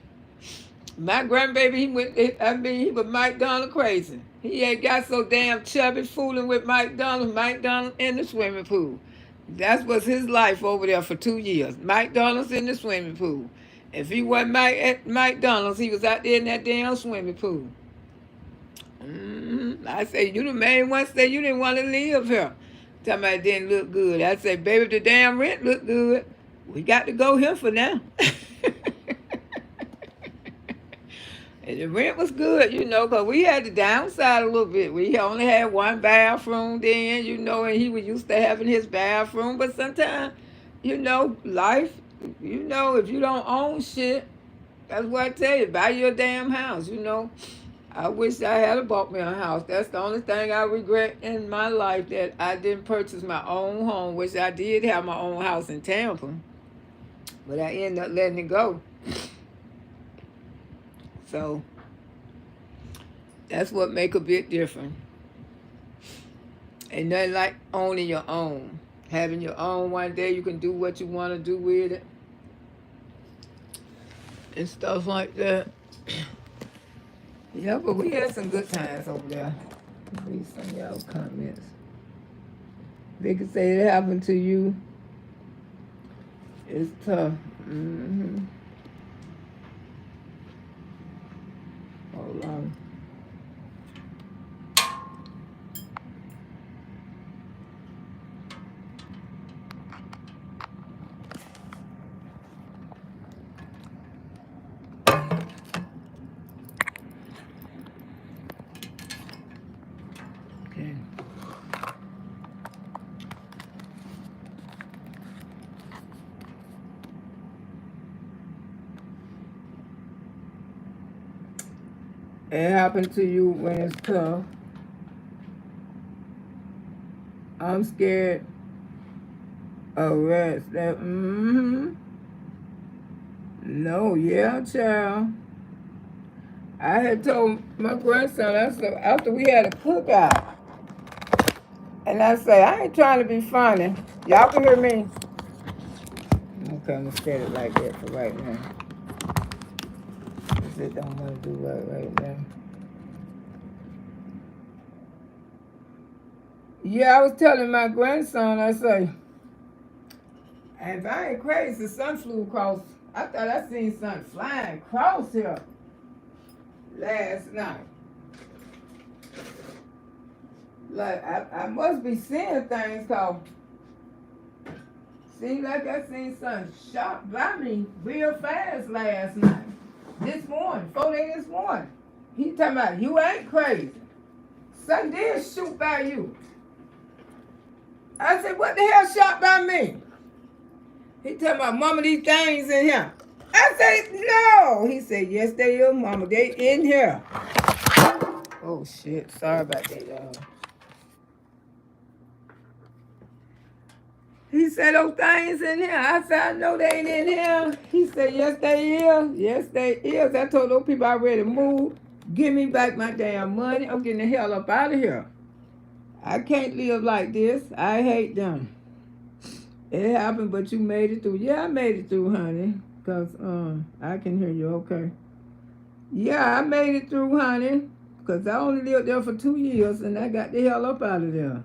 My grandbaby, he was McDonald's crazy. He ain't got so damn chubby fooling with McDonald's in the swimming pool. That was his life over there for 2 years. McDonald's in the swimming pool. If he wasn't at McDonald's, he was out there in that damn swimming pool. I say, you the main one say you didn't want to live here. Talking about it didn't look good. I say, baby, the damn rent look good. We got to go here for now. And the rent was good, because we had to downside a little bit. We only had one bathroom then, and he was used to having his bathroom. But sometimes, life, if you don't own shit, that's what I tell you, buy your damn house, I wish I had bought me a house. That's the only thing I regret in my life, that I didn't purchase my own home, which I did have my own house in Tampa. But I ended up letting it go. So that's what make a bit different. Ain't nothing like owning your own. Having your own, one day you can do what you want to do with it. And stuff like that. Yeah, but we had some good times over there. Read some of y'all comments. They could say it happened to you. It's tough. Hold on. Okay. It happened to you when it's tough. I'm scared of rats. That, No, yeah, child. I had told my grandson, I said, after we had a cookout, and I say, I ain't trying to be funny. Y'all can hear me? Okay, I'm gonna set it like that for right now. Cause it don't want to do right now. Yeah, I was telling my grandson, I say, if I ain't crazy, the sun flew across. I thought I seen something flying across here last night. Like, I must be seeing things, cause seemed like I seen something shot by me real fast last night. This morning, 4 days this morning. He talking about, you ain't crazy. Something did shoot by you. I said, what the hell shot by me? He talking about, mama, these things in here. I said, no. He said, yes, they is, mama. They in here. Oh, shit. Sorry about that, y'all. He said, those things in here. I said, I know they ain't in here. He said, yes, they is. Yes, they is. I told those people I ready to move. Give me back my damn money. I'm getting the hell up out of here. I can't live like this. I hate them. It happened, but you made it through. Yeah, I made it through, honey. Because I can hear you okay. Yeah, I made it through, honey. Because I only lived there for 2 years, and I got the hell up out of there.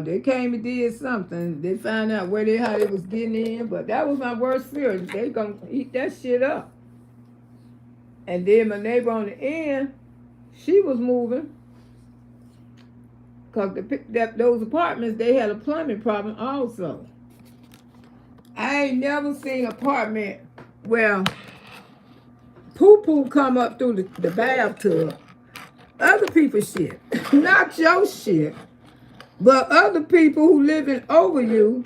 They came and did something. They found out how they was getting in, but that was my worst fear. They gonna eat that shit up. And then my neighbor on the end, she was moving. Because those apartments, they had a plumbing problem also. I ain't never seen an apartment where poo-poo come up through the bathtub. Other people's shit. Not your shit. But other people who living over you,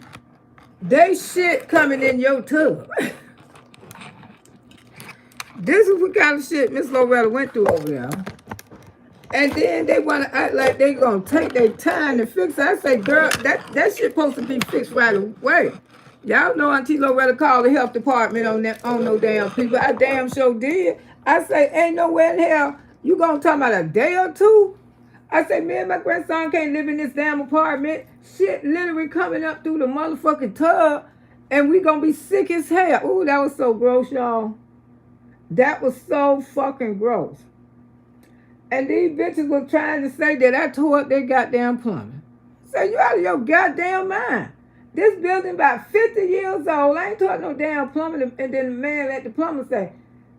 they shit coming in your tub. This is what kind of shit Miss Loretta went through over there. And then they want to act like they going to take their time to fix it. I say, girl, that shit supposed to be fixed right away. Y'all know Auntie Loretta called the health department on no damn people. I damn sure did. I say, ain't nowhere in hell you going to talk about a day or two? I say, me and my grandson can't live in this damn apartment. Shit literally coming up through the motherfucking tub. And we going to be sick as hell. Ooh, that was so gross, y'all. That was so fucking gross. And these bitches were trying to say that I tore up their goddamn plumbing. Say, you out of your goddamn mind. This building about 50 years old. I ain't taught no damn plumbing. And then the man at the plumber say,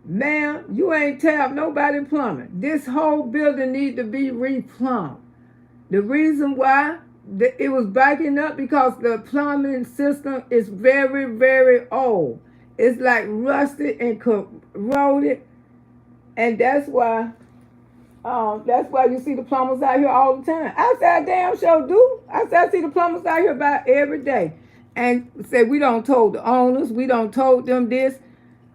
ma'am, you ain't tapped nobody plumbing. This whole building need to be replumbed. The reason why it was backing up because the plumbing system is very, very old. It's like rusted and corroded. And that's why you see the plumbers out here all the time. I said, I damn sure do. I said, I see the plumbers out here about every day. And say, we don't told the owners, we don't told them this.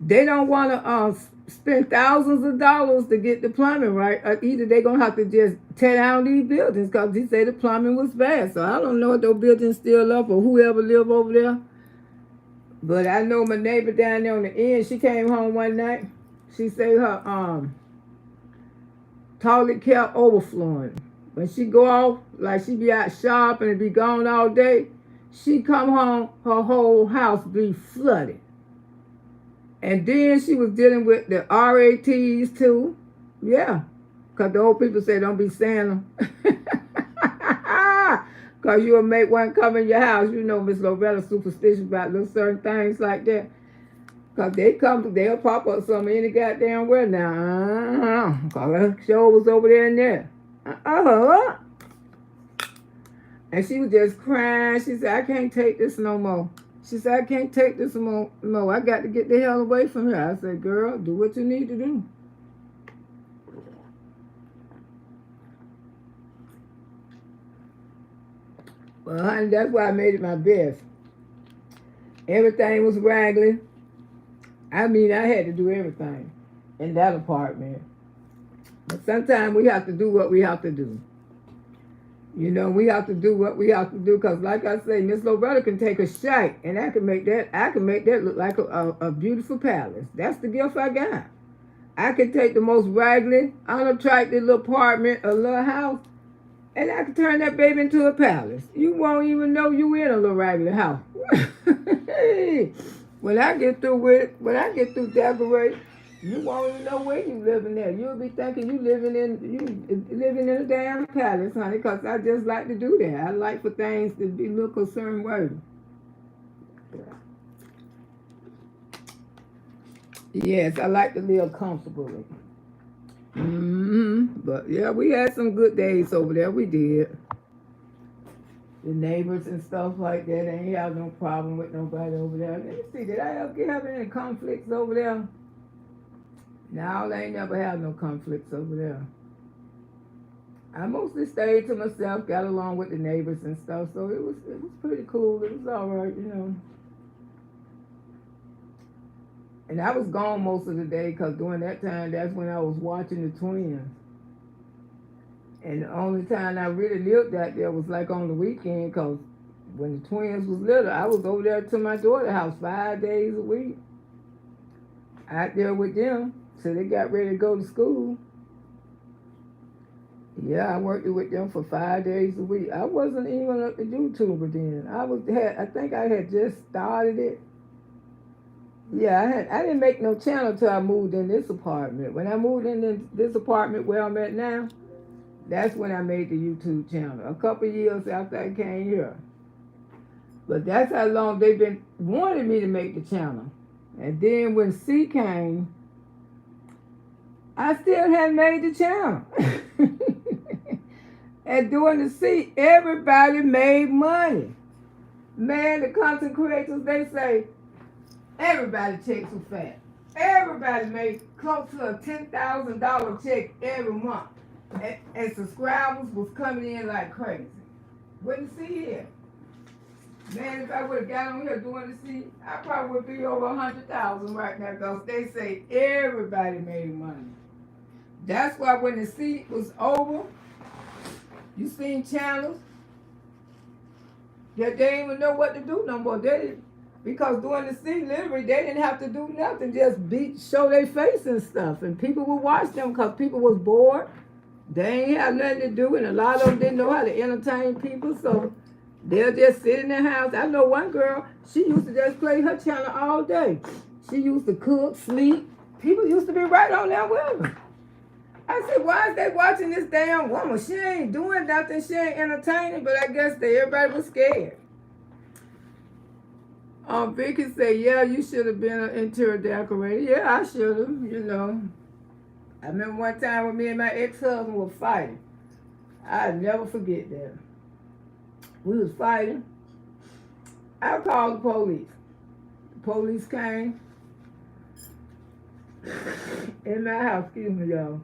They don't want to spend thousands of dollars to get the plumbing right. Or either they're going to have to just tear down these buildings because he said the plumbing was bad. So I don't know if those buildings still up or whoever live over there. But I know my neighbor down there on the end, she came home one night. She said her toilet kept overflowing. When she go off, like she be out shopping and be gone all day, she come home, her whole house be flooded. And then she was dealing with the RATs too. Yeah. Because the old people say don't be saying them. Because you'll make one come in your house. You know Miss Loretta's superstitious about little certain things like that. Because they'll pop up something any goddamn where now. Because her show was over there and there. And she was just crying. She said, I can't take this no more. She said, I can't take this no more. I got to get the hell away from her. I said, girl, do what you need to do. But honey, that's why I made it my best. Everything was raggedy. I mean, I had to do everything in that apartment. But sometimes we have to do what we have to do. You know, we have to do what we have to do because, like I say, Miss Loretta can take a shot, and I can make that look like a beautiful palace. That's the gift I got. I can take the most raggedy, unattractive little apartment, a little house, and I can turn that baby into a palace. You won't even know you in a little raggedy house. When I get through decorating, you won't even know where you living there. You'll be thinking you living in a damn palace, honey, because I just like to do that. I like for things to be look a certain way. Yes, I like to live comfortably. But yeah, we had some good days over there. We did. The neighbors and stuff like that, they ain't have no problem with nobody over there. Let me see, did I ever have any conflicts over there? No, they ain't never had no conflicts over there. I mostly stayed to myself, got along with the neighbors and stuff, so it was pretty cool. It was all right, you know. And I was gone most of the day because during that time, that's when I was watching the twins. And the only time I really lived out there was like on the weekend because when the twins was little, I was over there to my daughter's house 5 days a week. Out there with them till they got ready to go to school. Yeah, I worked with them for 5 days a week. I wasn't even a YouTuber then. I think I had just started it. Yeah, I didn't make no channel till I moved in this apartment. When I moved in this apartment where I'm at now, that's when I made the YouTube channel. A couple years after I came here. But that's how long they've been wanting me to make the channel. And then when C came, I still hadn't made the channel. And during the C, everybody made money. Man, the content creators, they say, everybody checks were fat. Everybody made close to a $10,000 check every month. And subscribers was coming in like crazy. Wouldn't see here. Man, if I would have got on here doing the C, I probably would be over 100,000 right now because they say everybody made money. That's why when the C was over, you seen channels that they didn't even know what to do no more. They didn't, because during the C, literally, they didn't have to do nothing, just show their face and stuff. And people would watch them because people was bored. They ain't have nothing to do, and a lot of them didn't know how to entertain people, so they'll just sit in their house. I know one girl, she used to just play her channel all day. She used to cook, sleep. People used to be right on there with her. I said, why is they watching this damn woman? She ain't doing nothing. She ain't entertaining, but I guess everybody was scared. Vicky said, yeah, you should have been an interior decorator. Yeah, I should have, you know. I remember one time when me and my ex-husband were fighting. I'll never forget that. We was fighting. I called the police. The police came in my house. Excuse me, y'all.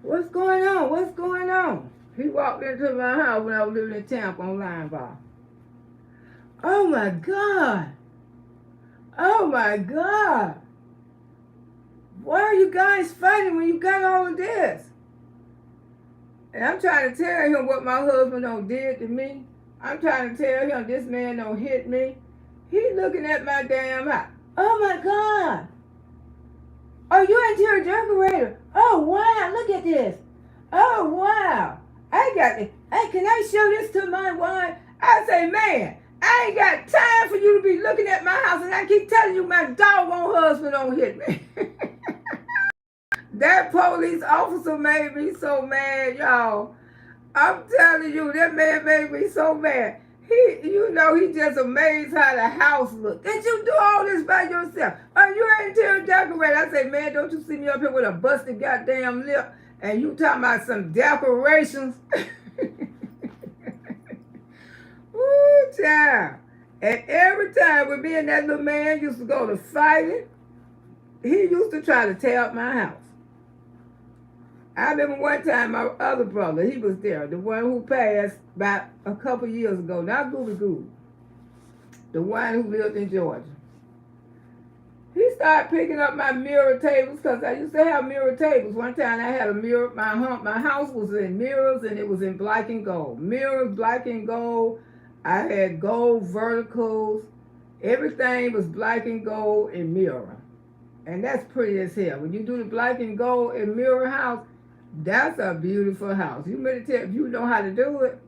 What's going on? What's going on? He walked into my house when I was living in Tampa on Line Bar. Oh my God. Oh my God. Why are you guys fighting when you got all of this? And I'm trying to tell him what my husband done did to me. I'm trying to tell him this man don't hit me. He looking at my damn house. Oh my God. Oh, you interior decorator. Oh wow, look at this. Oh wow. I got it. Hey, can I show this to my wife? I say, man, I ain't got time for you to be looking at my house, and I keep telling you my doggone husband don't hit me. That police officer made me so mad, y'all. I'm telling you, that man made me so mad. He just amazed how the house looked. Did you do all this by yourself? Oh, you ain't interior decorator. I say, man, don't you see me up here with a busted goddamn lip? And you talking about some decorations? Ooh, child. And every time when me and that little man used to go to fighting, he used to try to tear up my house. I remember one time my other brother, he was there, the one who passed about a couple years ago, not Gooby Goo, the one who lived in Georgia. He started picking up my mirror tables because I used to have mirror tables. One time I had a mirror, my house was in mirrors and it was in black and gold. Mirrors, black and gold. I had gold verticals. Everything was black and gold and mirror. And that's pretty as hell. When you do the black and gold and mirror house, that's a beautiful house. You better tell if you know how to do it.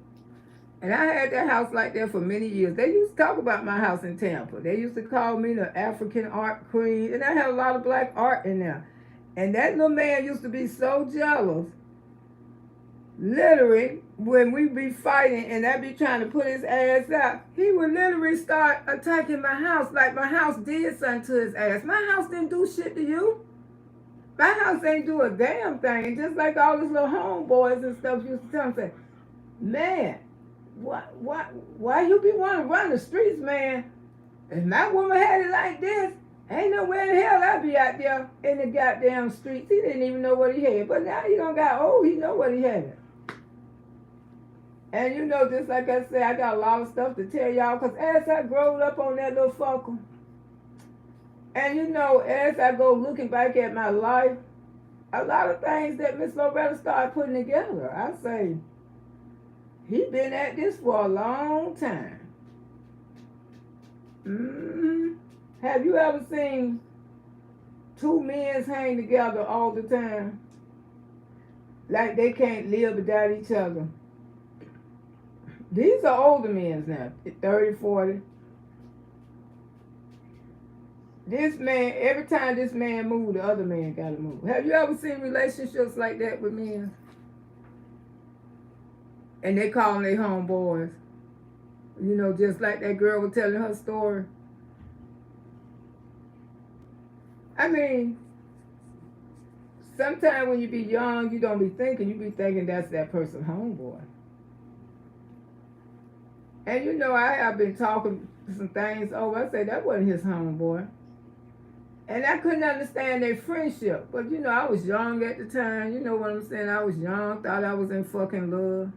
And I had that house like that for many years. They used to talk about my house in Tampa. They used to call me the African art queen. And I had a lot of black art in there. And that little man used to be so jealous. Literally, when we be fighting and I be trying to put his ass out, he would literally start attacking my house like my house did something to his ass. My house didn't do shit to you. My house ain't do a damn thing. And just like all these little homeboys and stuff used to tell me, say, man, why you be wanting to run the streets, man? If my woman had it like this, ain't no way in hell I'd be out there in the goddamn streets. He didn't even know what he had. But now he done got old, he know what he had. And you know, just like I said, I got a lot of stuff to tell y'all, because as I growed up on that little fucker, and you know, as I go looking back at my life, a lot of things that Miss Loretta started putting together, I say, he been at this for a long time. Have you ever seen two men hang together all the time? Like they can't live without each other. These are older men now, 30, 40. This man, every time this man moves, the other man gotta move. Have you ever seen relationships like that with men? And they call them their homeboys. You know, just like that girl was telling her story. I mean, sometimes when you be young, you don't be thinking, you be thinking that's that person's homeboy. And you know, I have been talking some things over. I say that wasn't his homeboy. And I couldn't understand their friendship. But you know, I was young at the time. You know what I'm saying? I was young, thought I was in fucking love.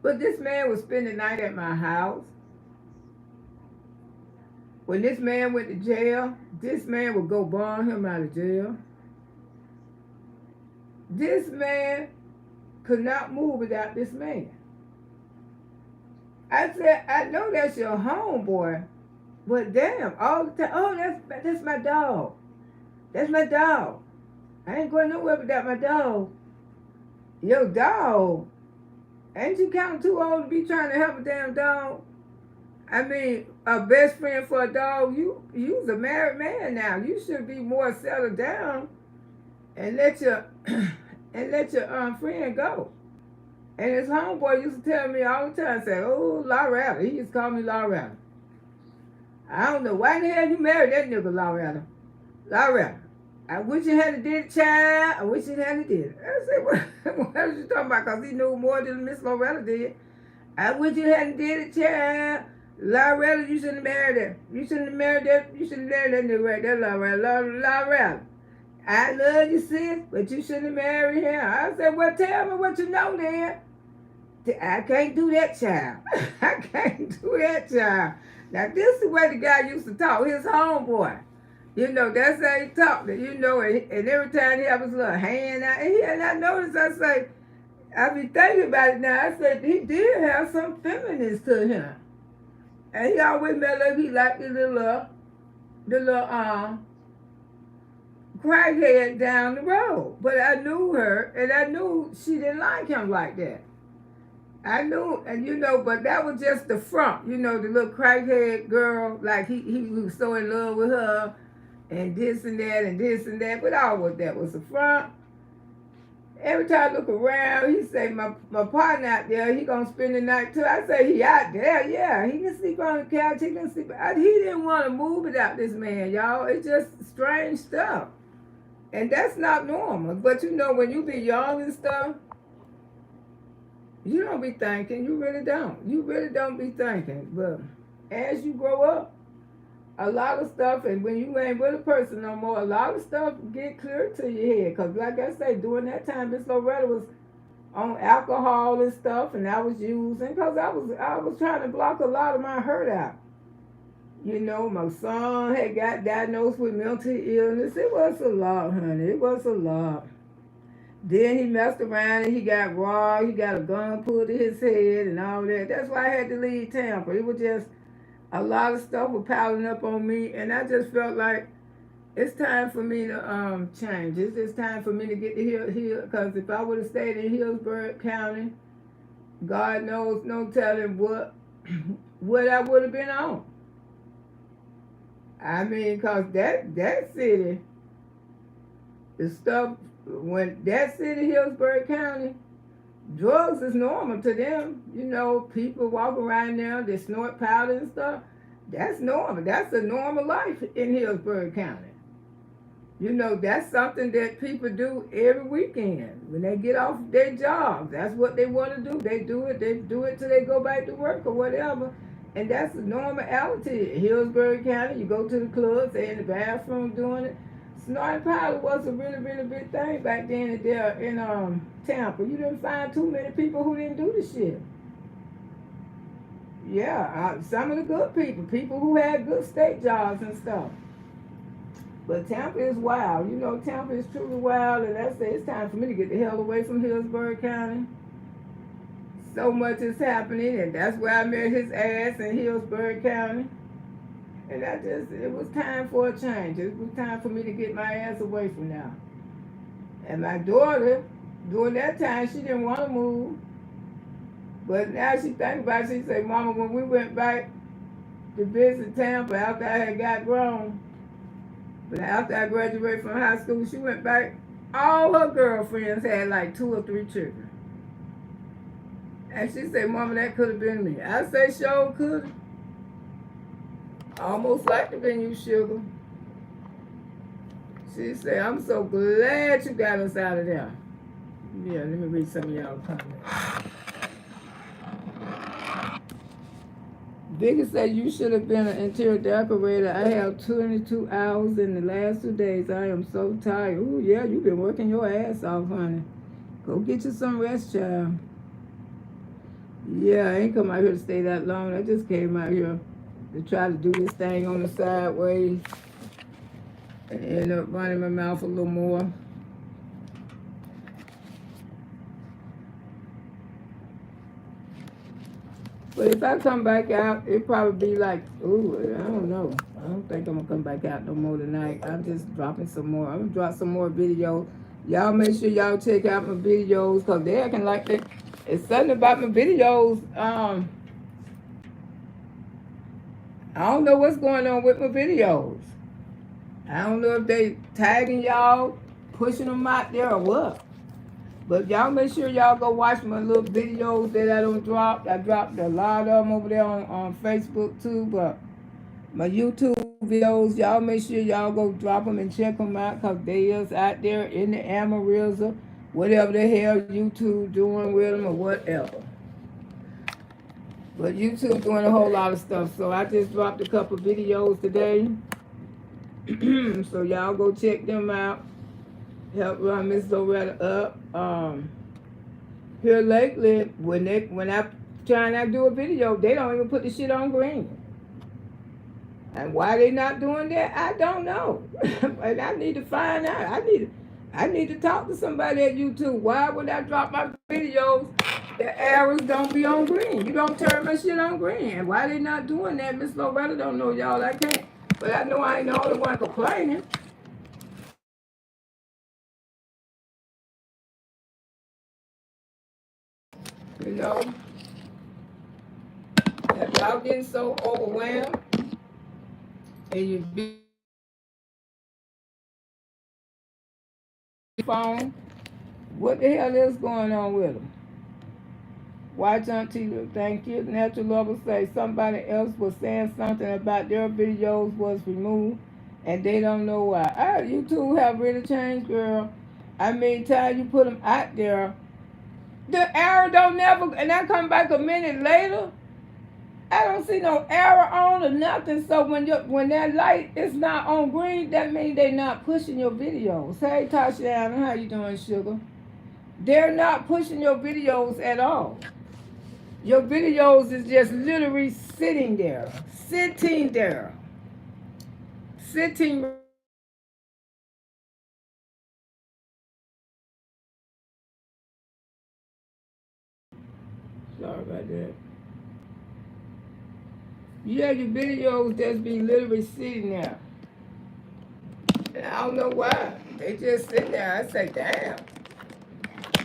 But this man would spend the night at my house. When this man went to jail, this man would go bond him out of jail. This man could not move without this man. I said, I know that's your homeboy, but damn, all the time, oh, that's my dog. That's my dog. I ain't going nowhere without my dog. Your dog? Ain't you counting too old to be trying to help a damn dog? I mean, a best friend for a dog, you's a married man now. You should be more settled down and let your friend go. And his homeboy used to tell me all the time, say, oh, Loretta. He used to call me Loretta. I don't know why the hell you married that nigga, Loretta. Loretta. I wish you hadn't did it, child. I wish you hadn't did it. I said, what was you talking about? Because he knew more than Miss Loretta did. I wish you hadn't did it, child. Loretta, you shouldn't have married that. You shouldn't have married that. You shouldn't have married that nigga right there, Loretta. I love you, sis, but you shouldn't have married him. I said, well, tell me what you know then. I can't do that, child. I can't do that, child. Now, this is the way the guy used to talk, his homeboy. You know, that's how he talked. You know, and every time he have his little hand out, and I noticed, I say, I be thinking about it now. I said, he did have some feminist to him. And he always made like he liked the little crackhead down the road. But I knew her, and I knew she didn't like him like that. I knew, and you know, but that was just the front. You know, the little crackhead girl, like he was so in love with her, and this and that, and this and that. But all of that was the front. Every time I look around, he say, my partner out there, he gonna spend the night too. I say, he out there, yeah. He can sleep on the couch, he can sleep. He didn't want to move without this man, y'all. It's just strange stuff. And that's not normal. But you know, when you be young and stuff, you don't be thinking. You really don't. You really don't be thinking. But as you grow up, a lot of stuff, and when you ain't with a person no more, a lot of stuff get clear to your head. Cause like I say, during that time, Miss Loretta was on alcohol and stuff, and I was using, cause I was trying to block a lot of my hurt out. You know, my son had got diagnosed with mental illness. It was a lot, honey. It was a lot. Then he messed around and he got robbed. He got a gun pulled to his head and all that. That's why I had to leave Tampa. It was just a lot of stuff was piling up on me, and I just felt like it's time for me to change. It's just time for me to get to Hill. Because if I would have stayed in Hillsborough County, God knows, no telling what I would have been on. I mean, cause that city, the stuff when that city, Hillsborough County, drugs is normal to them. You know, people walk around there, they snort powder and stuff. That's normal. That's a normal life in Hillsborough County. You know, that's something that people do every weekend when they get off their jobs. That's what they want to do. They do it till they go back to work or whatever. And that's a normality. In Hillsborough County, you go to the club, stay in the bathroom doing it. Snorting powder was a really, really big thing back then there in Tampa. You didn't find too many people who didn't do the shit. Yeah, some of the good people who had good state jobs and stuff. But Tampa is wild. You know, Tampa is truly wild, and that's it. It's time for me to get the hell away from Hillsborough County. So much is happening, and that's where I met his ass in Hillsborough County. And it was time for a change. It was time for me to get my ass away from now. And my daughter, during that time, she didn't want to move. But now she think about it, she said, Mama, when we went back to visit Tampa after I had got grown, but after I graduated from high school, she went back. All her girlfriends had like 2 or 3 children. And she said, Mama, that could have been me. I say, sure could have. Almost like to been you, sugar. She said, I'm so glad you got us out of there. Yeah, let me read some of y'all comments. Vicky said, you should have been an interior decorator. I have 22 hours in the last 2 days. I am so tired. Ooh, yeah, you've been working your ass off, honey. Go get you some rest, child. Yeah, I ain't come out here to stay that long. I just came out here to try to do this thing on the sideways and end up running my mouth a little more. But if I come back out, it probably be like, ooh, I don't know. I don't think I'm gonna come back out no more tonight. I'm just dropping some more. I'm gonna drop some more videos. Y'all make sure y'all check out my videos, because they acting like they, it's something about my videos. I don't know what's going on with my videos. I don't know if they tagging y'all, pushing them out there or what. But y'all make sure y'all go watch my little videos that I don't drop. I dropped a lot of them over there on Facebook too. But my YouTube videos, y'all make sure y'all go drop them and check them out, because they is out there in the Amarillo, whatever the hell YouTube doing with them or whatever. But YouTube doing a whole lot of stuff. So I just dropped a couple videos today. So y'all go check them out. Help run Miss Loretta up. Here lately, when I trying to do a video, they don't even put the shit on green. And why they not doing that, I don't know. And I need to find out. I need to talk to somebody at YouTube. Why would I drop my videos? The arrows don't be on green. You don't turn my shit on green. And why they not doing that? Miss Loretta don't know, y'all. I can't. But I know I ain't the only one complaining. You know, if y'all getting so overwhelmed and you be phone, what the hell is going on with them? Watch Auntie, thank you. Natural Lover say somebody else was saying something about their videos was removed and they don't know why. You two have really changed, girl. I mean, time you put them out there, the arrow don't never, and I come back a minute later, I don't see no arrow on or nothing. So when that light is not on green, that means they not pushing your videos. Hey Tashiana, how you doing, sugar? They're not pushing your videos at all. Your videos is just literally sitting there. Sitting there. Sitting. Sorry about that. Yeah, your videos just be literally sitting there. And I don't know why. They just sit there. I say, damn,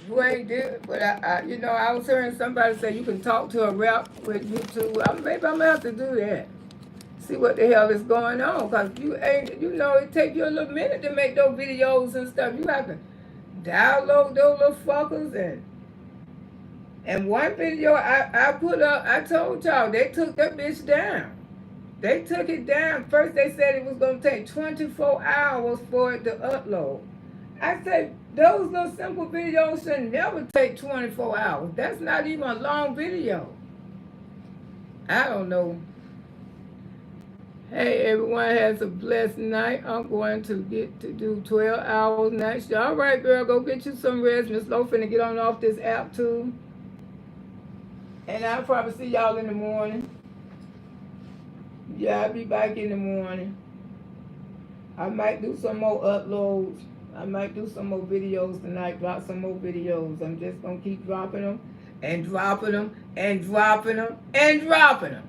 you ain't do it. But I was hearing somebody say you can talk to a rep with YouTube. Maybe I'm gonna have to do that. See what the hell is going on. Cause you ain't, it take you a little minute to make those videos and stuff. You have to download those little fuckers and one video I put up, I told y'all they took that bitch down. They took it down. First they said it was gonna take 24 hours for it to upload. I said those little simple videos should never take 24 hours. That's not even a long video. I don't know. Hey, everyone has a blessed night. I'm going to get to do 12 hours night show. All right, girl, go get you some rest. Miss Lo finna get on off this app too. And I'll probably see y'all in the morning. Yeah, I'll be back in the morning. I might do some more uploads. I might do some more videos tonight, drop some more videos. I'm just going to keep dropping them and dropping them and dropping them and dropping them.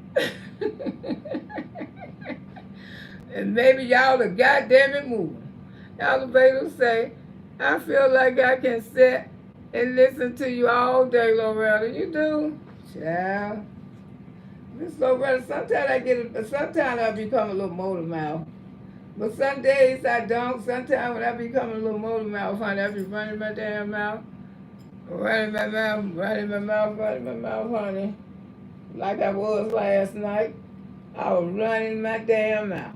And maybe y'all are goddamn it moving. Y'all will say, I feel like I can sit and listen to you all day, Loretta. You do? Child. Miss Loretta, sometimes I become a little motor mouth. But some days I don't. Sometimes when I become a little motor mouth, honey, I be running my damn mouth. Running my mouth, running my mouth, running my mouth, honey. Like I was last night. I was running my damn mouth.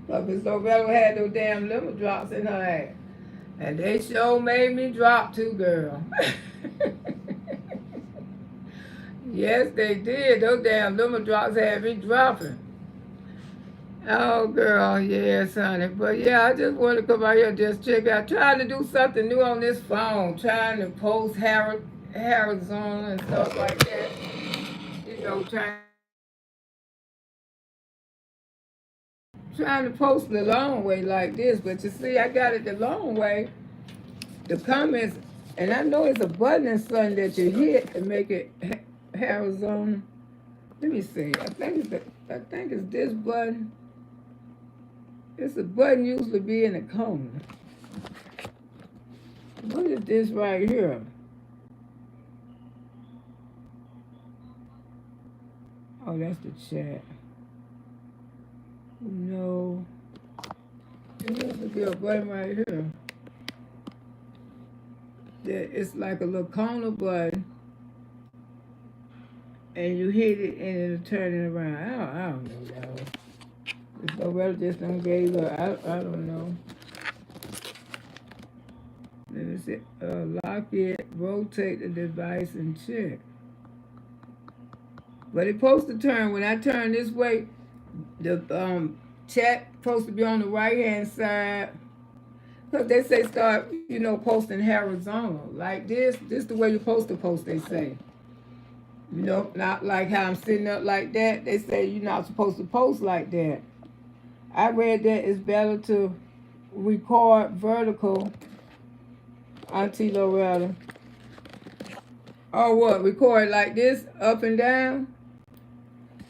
But Miss Loretta had those damn lemon drops in her ass. And they sure made me drop too, girl. Yes, they did. Those damn lemon drops had me dropping. Oh, girl, yes, honey. But yeah, I just want to come out here and just check out. Trying to do something new on this phone. Trying to post Arizona and stuff like that. Trying to post the long way like this. But you see, I got it the long way. The comments, and I know it's a button and something that you hit to make it Arizona. Let me see. I think it's this button. It's a button usually be in the corner. What is this right here? Oh, that's the chat. No. There used to be a button right here. It's like a little corner button. And you hit it and it'll turn it around. I don't know, y'all. It's Loretta just done gave up. I don't know. Let me see. Lock it, rotate the device, and check. But it's supposed to turn. When I turn this way, the chat supposed to be on the right hand side. Because they say start, posting Arizona. Like this. This is the way you're supposed to post, they say. Not like how I'm sitting up like that. They say you're not supposed to post like that. I read that it's better to record vertical, Auntie Loretta. Oh, what? Record like this, up and down?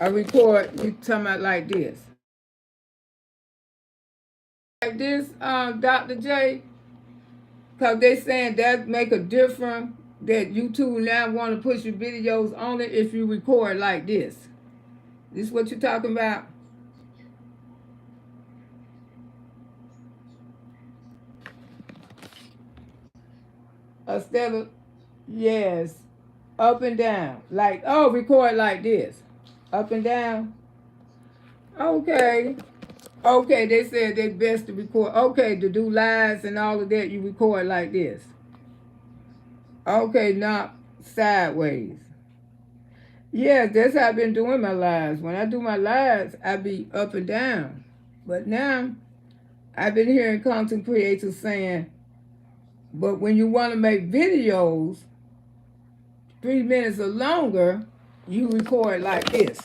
Or record, you talking about like this? Like this, Dr. J? Because they saying that make a difference, that YouTube now want to push your videos on it if you record like this. This what you talking about? Instead of, yes, up and down. Like, record like this. Up and down. Okay. Okay, they said they best to record. Okay, to do lives and all of that, you record like this. Okay, not sideways. Yeah, that's how I've been doing my lives. When I do my lives, I be up and down. But now I've been hearing content creators saying, but when you want to make videos 3 minutes or longer, you record like this.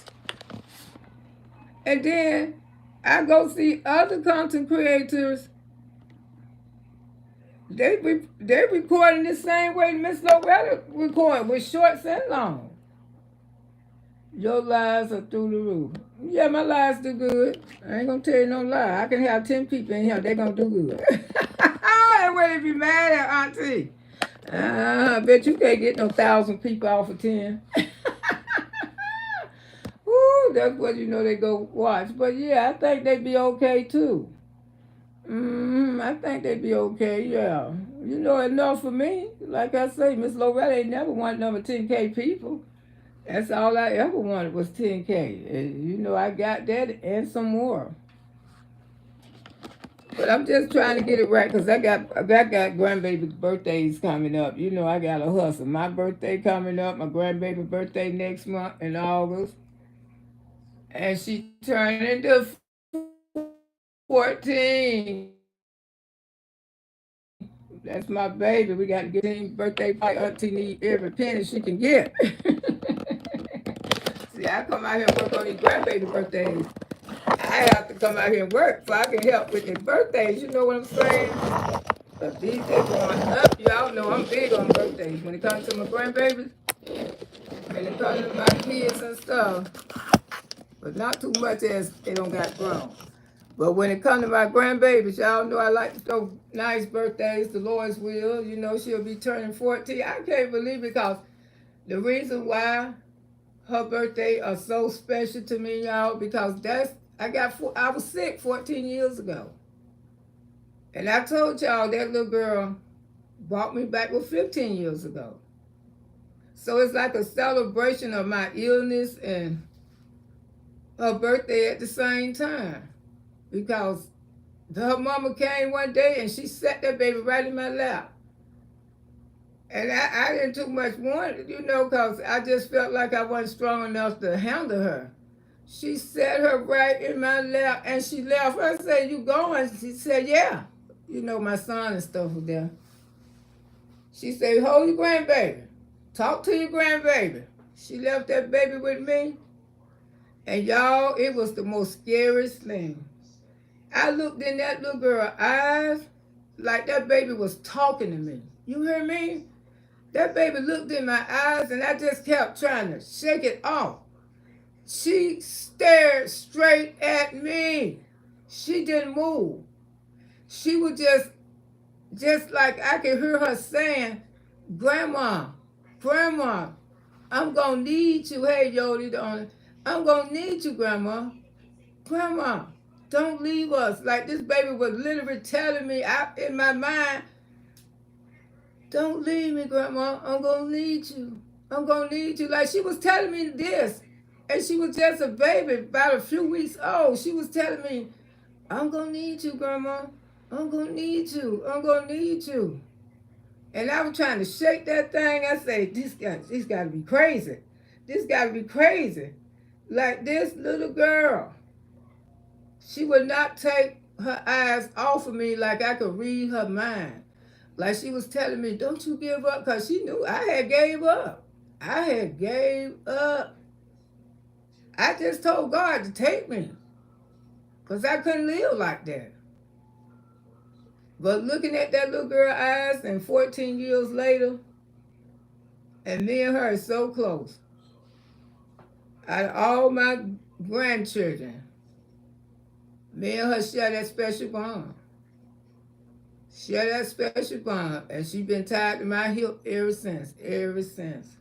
And then I go see other content creators. They recording the same way Miss Loretta record with shorts and long. Your lives are through the roof. Yeah, my lives do good. I ain't gonna tell you no lie. I can have 10 people in here, they gonna do good. And when they be mad at Auntie. I bet you can't get no 1,000 people off of 10. Woo, that's what you know they go watch. But yeah, I think they'd be okay too. I think they'd be okay, yeah. You know, enough for me. Like I say, Miss Loretta ain't never wanted number 10K people. That's all I ever wanted was 10K. And, you know, I got that and some more. But I'm just trying to get it right because I got grandbaby birthdays coming up. You know, I got to hustle. My birthday coming up, my grandbaby birthday next month in August. And she turned into 14. That's my baby. We got to get him birthday party. Auntie need every penny she can get. See, I come out here and work on these grandbaby birthdays. I have to come out here and work so I can help with their birthdays. You know what I'm saying? But these days going up, y'all know I'm big on birthdays. When it comes to my grandbabies, when it comes to my kids and stuff, but not too much as they don't got grown. But when it comes to my grandbabies, y'all know I like to throw nice birthdays. Dolores will, you know, she'll be turning 14. I can't believe it because the reason why her birthday are so special to me, y'all, because I was sick 14 years ago. And I told y'all that little girl brought me back with 15 years ago. So it's like a celebration of my illness and her birthday at the same time. Because her mama came one day and she sat that baby right in my lap. And I didn't too much want it, you know, because I just felt like I wasn't strong enough to handle her. She sat her right in my lap and she left. I said, "You going?" She said, "Yeah." You know, my son and stuff was there. She said, "Hold your grandbaby. Talk to your grandbaby." She left that baby with me. And y'all, it was the most scariest thing. I looked in that little girl's eyes like that baby was talking to me. You hear me? That baby looked in my eyes and I just kept trying to shake it off. She stared straight at me. She didn't move. She was just like I could hear her saying, "Grandma, Grandma, I'm gonna need you." Hey, Yodi, I'm gonna need you, Grandma. Grandma, don't leave us. Like this baby was literally telling me in my mind, "Don't leave me, Grandma. I'm gonna need you. I'm gonna need you." Like she was telling me this. And she was just a baby, about a few weeks old. She was telling me, "I'm gonna need you, Grandma. I'm gonna need you. I'm gonna need you." And I was trying to shake that thing. I say, this got to be crazy. This got to be crazy. Like this little girl, she would not take her eyes off of me like I could read her mind. Like she was telling me, "Don't you give up," because she knew I had gave up. I had gave up. I just told God to take me because I couldn't live like that. But looking at that little girl's eyes and 14 years later, and me and her are so close. Out of all my grandchildren, me and her share that special bond. Share that special bond. And she been tied to my hip ever since. Ever since.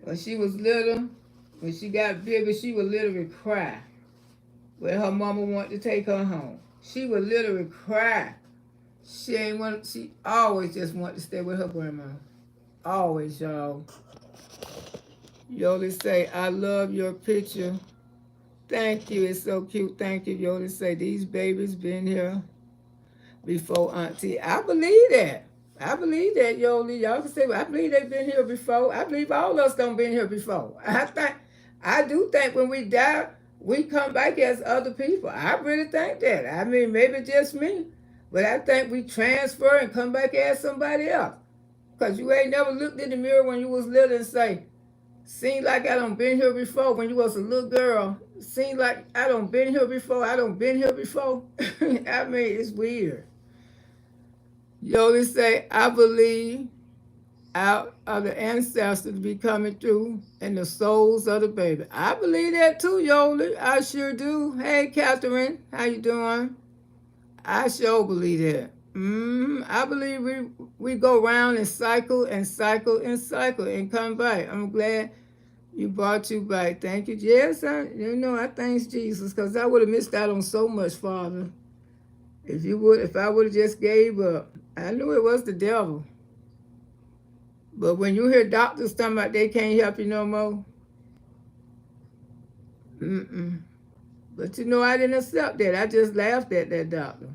When she was little, when she got bigger, she would literally cry when her mama wanted to take her home. She would literally cry. She always just wanted to stay with her grandma. Always, y'all. Yoli say, "I love your picture. Thank you. It's so cute. Thank you." Yoli say, "These babies been here before Auntie." I believe that. I believe that, Yoli. Y'all can say, well, I believe they've been here before. I believe all of us done been here before. I do think when we die, we come back as other people. I really think that. I mean, maybe just me, but I think we transfer and come back as somebody else. Cause you ain't never looked in the mirror when you was little and say, "Seems like I done been here before." When you was a little girl, seems like I done been here before. I done been here before. I mean, it's weird. You always say, "I believe out of the ancestors be coming through and the souls of the baby." I believe that too, Yoli. I sure do. Hey, Catherine, how you doing? I sure believe that. I believe we go round and cycle and cycle and cycle and come back. I'm glad you brought you back. Thank you. Yes, I thank Jesus because I would have missed out on so much, Father. If I would have just gave up. I knew it was the devil. But when you hear doctors talking about they can't help you no more, mm-mm. But I didn't accept that. I just laughed at that doctor.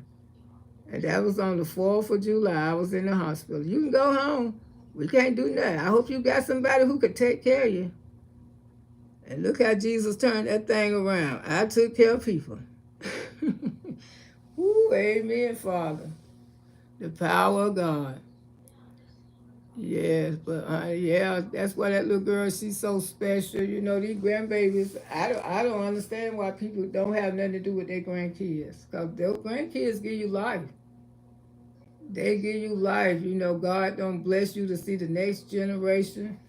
And that was on the 4th of July. I was in the hospital. You can go home. We can't do nothing. I hope you got somebody who could take care of you. And look how Jesus turned that thing around. I took care of people. Ooh, amen, Father. The power of God. Yes, but yeah, that's why that little girl, she's so special. These grandbabies, I don't understand why people don't have nothing to do with their grandkids. Because those grandkids give you life. They give you life. God don't bless you to see the next generation.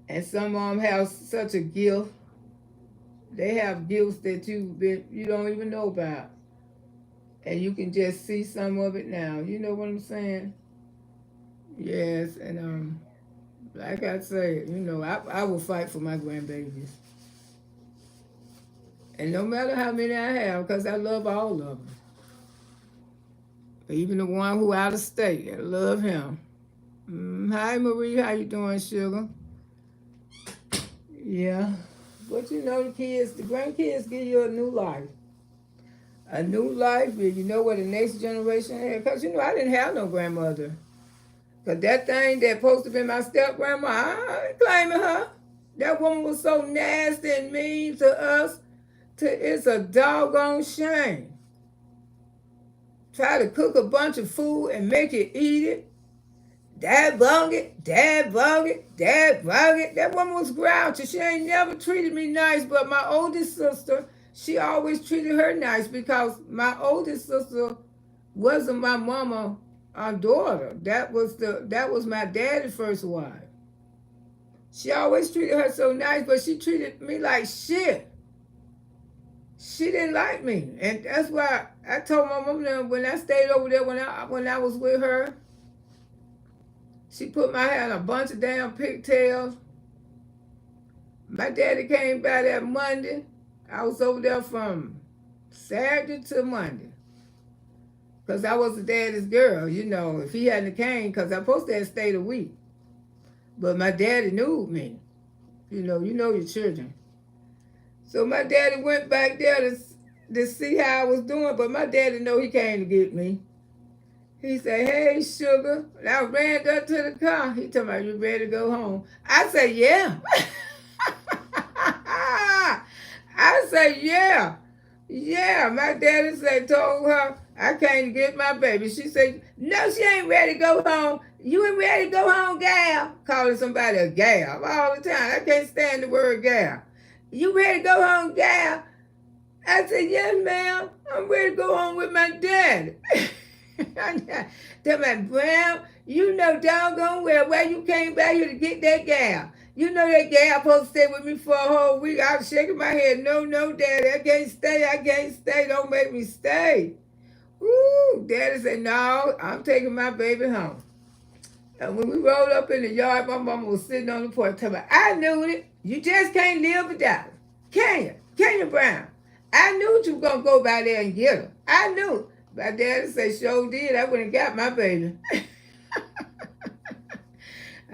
And some of them have such a gift. They have gifts that you don't even know about. And you can just see some of it now. You know what I'm saying? Yes, and like I say, I will fight for my grandbabies. And no matter how many I have, because I love all of them. Even the one who out of state, I love him. Hi, Marie. How you doing, sugar? Yeah. But the grandkids give you a new life. A new life, you know what the next generation had. Because, I didn't have no grandmother. Because that thing that supposed to be my step-grandma, I ain't claiming her. That woman was so nasty and mean to us. It's a doggone shame. Try to cook a bunch of food and make you eat it. Dad bung it, dad bung it, dad bung it. That woman was grouchy. She ain't never treated me nice, but my oldest sister, she always treated her nice because my oldest sister wasn't my mama daughter. That was my daddy's first wife. She always treated her so nice, but she treated me like shit. She didn't like me, and that's why I told my mom that when I stayed over there when I was with her, she put my hair in a bunch of damn pigtails. My daddy came by that Monday. I was over there from Saturday to Monday. Because I was the daddy's girl, if he hadn't came, because I supposed to have stayed a week. But my daddy knew me. You know your children. So my daddy went back there to see how I was doing, but my daddy know he came to get me. He said, "Hey, sugar." And I ran up to the car. He told me, "You ready to go home?" I said, "Yeah." I said, "Yeah." Yeah, my daddy told her, "I came to get my baby." She said, "No, she ain't ready to go home. You ain't ready to go home, gal." Calling somebody a gal all the time. I can't stand the word gal. "You ready to go home, gal?" I said, "Yes, ma'am. I'm ready to go home with my daddy." Tell my Brown, doggone well why you came back here to get that gal. That gal supposed to stay with me for a whole week. I was shaking my head. No, daddy, I can't stay. Don't make me stay. Ooh, daddy said, "No, I'm taking my baby home." And when we rolled up in the yard, my mama was sitting on the porch telling me, "I knew it. You just can't live without her. Can you? Can you, Brown? I knew you were going to go by there and get her. I knew." My daddy said, "Sure did. I went and got my baby."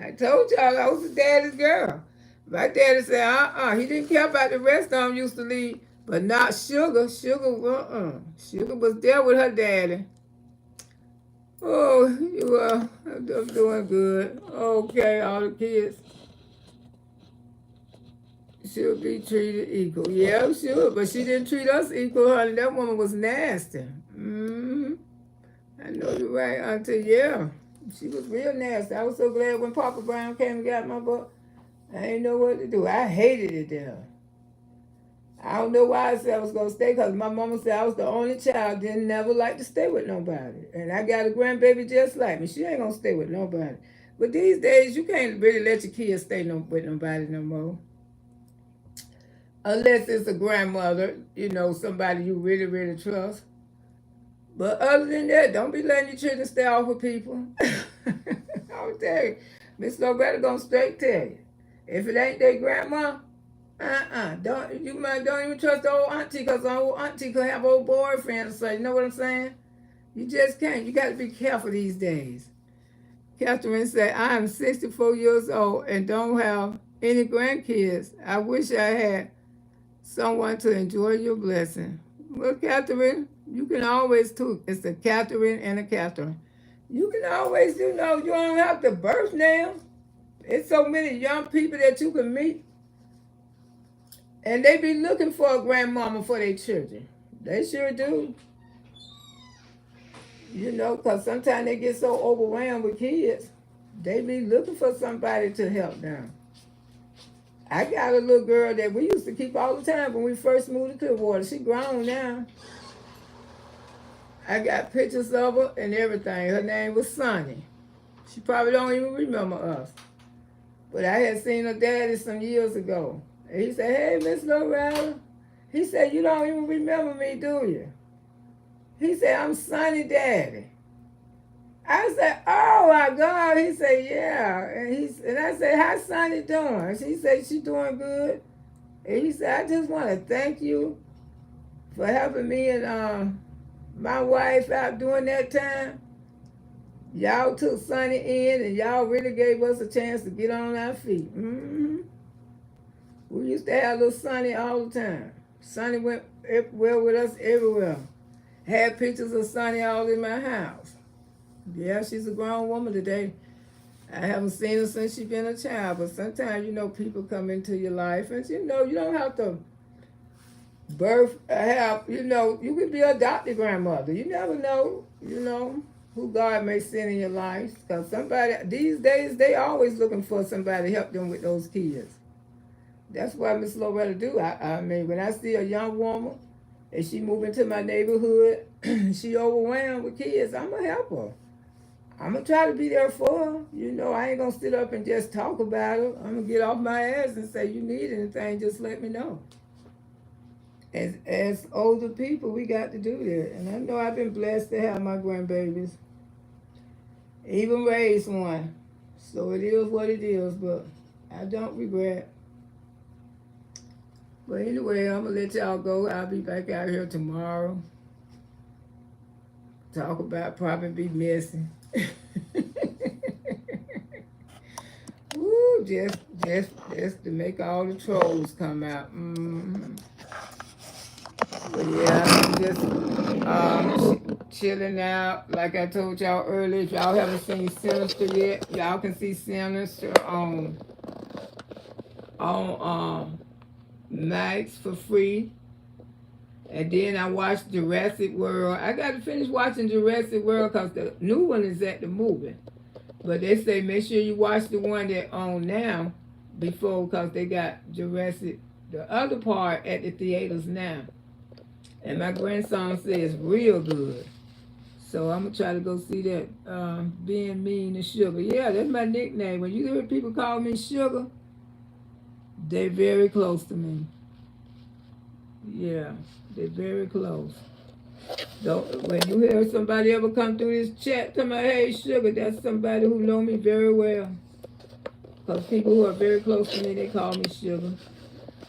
I told y'all I was the daddy's girl. My daddy said, he didn't care about the rest of them used to leave, but not Sugar. Sugar was there with her daddy. Oh, I'm doing good. Okay, all the kids should be treated equal. Yeah, sure, but she didn't treat us equal, honey. That woman was nasty. I know you're right, Auntie. Yeah, she was real nasty. I was so glad when Papa Brown came and got my book. I didn't know what to do. I hated it there. I don't know why I said I was gonna stay, because my mama said I was the only child, didn't never like to stay with nobody. And I got a grandbaby just like me. She ain't gonna stay with nobody. But these days you can't really let your kids stay with nobody no more. Unless it's a grandmother, somebody you really, really trust. But other than that, don't be letting your children stay off with people. I'll tell you, Miss Loretta gonna straight tell you. If it ain't their grandma, don't even trust the old auntie, because the old auntie could have old boyfriend. So you know what I'm saying? You just can't. You got to be careful these days. Catherine said, I am 64 years old and don't have any grandkids. I wish I had someone to enjoy your blessing. Well, Catherine, you can always too. It's a Catherine and a Catherine. You can always, you don't have to birth now. It's so many young people that you can meet. And they be looking for a grandmama for their children. They sure do. Because sometimes they get so overwhelmed with kids. They be looking for somebody to help them. I got a little girl that we used to keep all the time when we first moved to Clearwater. She grown now. I got pictures of her and everything. Her name was Sonny. She probably don't even remember us. But I had seen her daddy some years ago. And he said, hey, Miss Loretta. He said, you don't even remember me, do you? He said, I'm Sonny Daddy. I said, oh my God. He said, yeah. And I said, how's Sonny doing? She said, she doing good. And he said, I just want to thank you for helping me and my wife out during that time. Y'all took Sonny in and y'all really gave us a chance to get on our feet. We used to have little Sonny all the time. Sonny went well with us everywhere. Had pictures of Sonny all in my house. Yeah, she's a grown woman today. I haven't seen her since she's been a child, but sometimes, people come into your life and, you don't have to you can be a adopted grandmother. You never know, who God may send in your life. Because these days, they always looking for somebody to help them with those kids. That's why Miss Loretta do. I mean, when I see a young woman and she move into my neighborhood, she overwhelmed with kids, I'm going to help her. I'm going to try to be there for her. I ain't going to sit up and just talk about her. I'm going to get off my ass and say, you need anything, just let me know. As older people, we got to do that. And I know I've been blessed to have my grandbabies. Even raised one. So it is what it is, but I don't regret. But anyway, I'm going to let y'all go. I'll be back out here tomorrow. Talk about probably be messy. Woo, just to make all the trolls come out. But yeah, I'm just chilling out. Like I told y'all earlier, if y'all haven't seen Sinister yet, y'all can see Sinister on Max for free. And then I watched Jurassic World. I got to finish watching Jurassic World because the new one is at the movie. But they say make sure you watch the one that on now before, because they got Jurassic, the other part, at the theaters now. And my grandson says real good. So I'm going to try to go see that, Being Mean and Sugar. Yeah, that's my nickname. When you hear people call me Sugar, they're very close to me. Yeah, they're very close. So when you hear somebody ever come through this chat tell me, hey, Sugar, that's somebody who know me very well. Because people who are very close to me, they call me Sugar.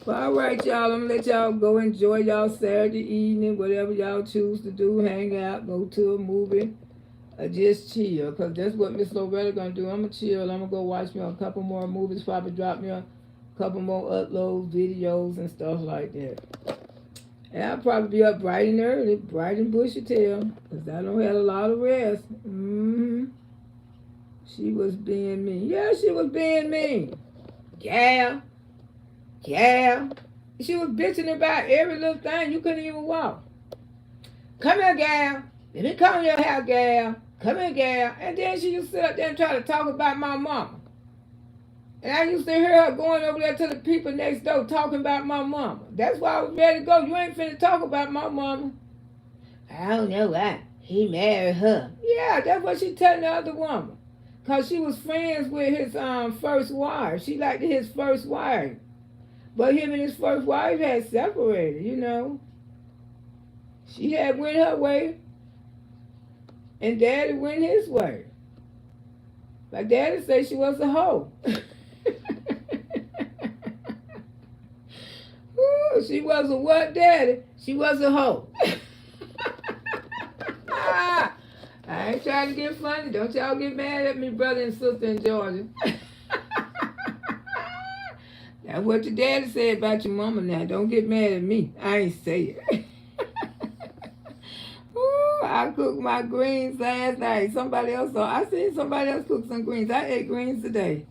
Well, all right, y'all. I'm going to let y'all go enjoy y'all Saturday evening, whatever y'all choose to do, hang out, go to a movie, or just chill. Because that's what Miss Loretta going to do. I'm going to chill. I'm going to go watch me a couple more movies, probably drop me a couple more upload videos and stuff like that. And I'll probably be up bright and early, bright and bushy tail, because I don't have a lot of rest. She was being mean. Yeah, she was being mean. Yeah, yeah. She was bitching about every little thing. You couldn't even walk. Come here, gal. Let me come to your house, gal. Come here, gal. And then she used to sit up there and try to talk about my mama. And I used to hear her going over there to the people next door talking about my mama. That's why I was ready to go. You ain't finna talk about my mama. I don't know why. He married her. Yeah, that's what she telling the other woman. Because she was friends with his first wife. She liked his first wife. But him and his first wife had separated, you know. She had went her way, and Daddy went his way. My daddy said she was a hoe. Ooh, she was a what, Daddy? She was a hoe. I ain't trying to get funny. Don't y'all get mad at me, brother and sister in Georgia. That's what your daddy said about your mama now. Don't get mad at me. I ain't say it. Ooh, I cooked my greens last night. I seen somebody else cook some greens. I ate greens today.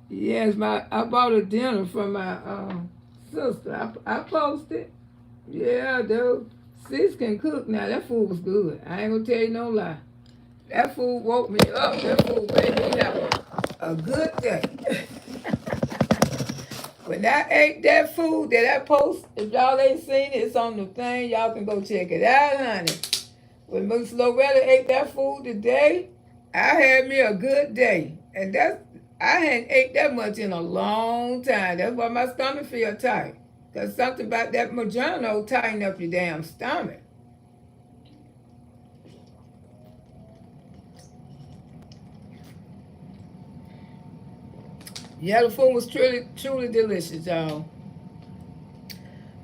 Yes, I bought a dinner from my sister. I posted. Yeah, dude. Sis can cook now. That food was good. I ain't gonna tell you no lie. That food woke me up. That food made me have a good day. When I ate that food that I post, if y'all ain't seen it, it's on the thing. Y'all can go check it out, honey. When Msqueenloretta ate that food today, I had me a good day. And I hadn't ate that much in a long time. That's why my stomach feel tight. Because something about that Maggiano tighten up your damn stomach. Yeah, the food was truly delicious, y'all.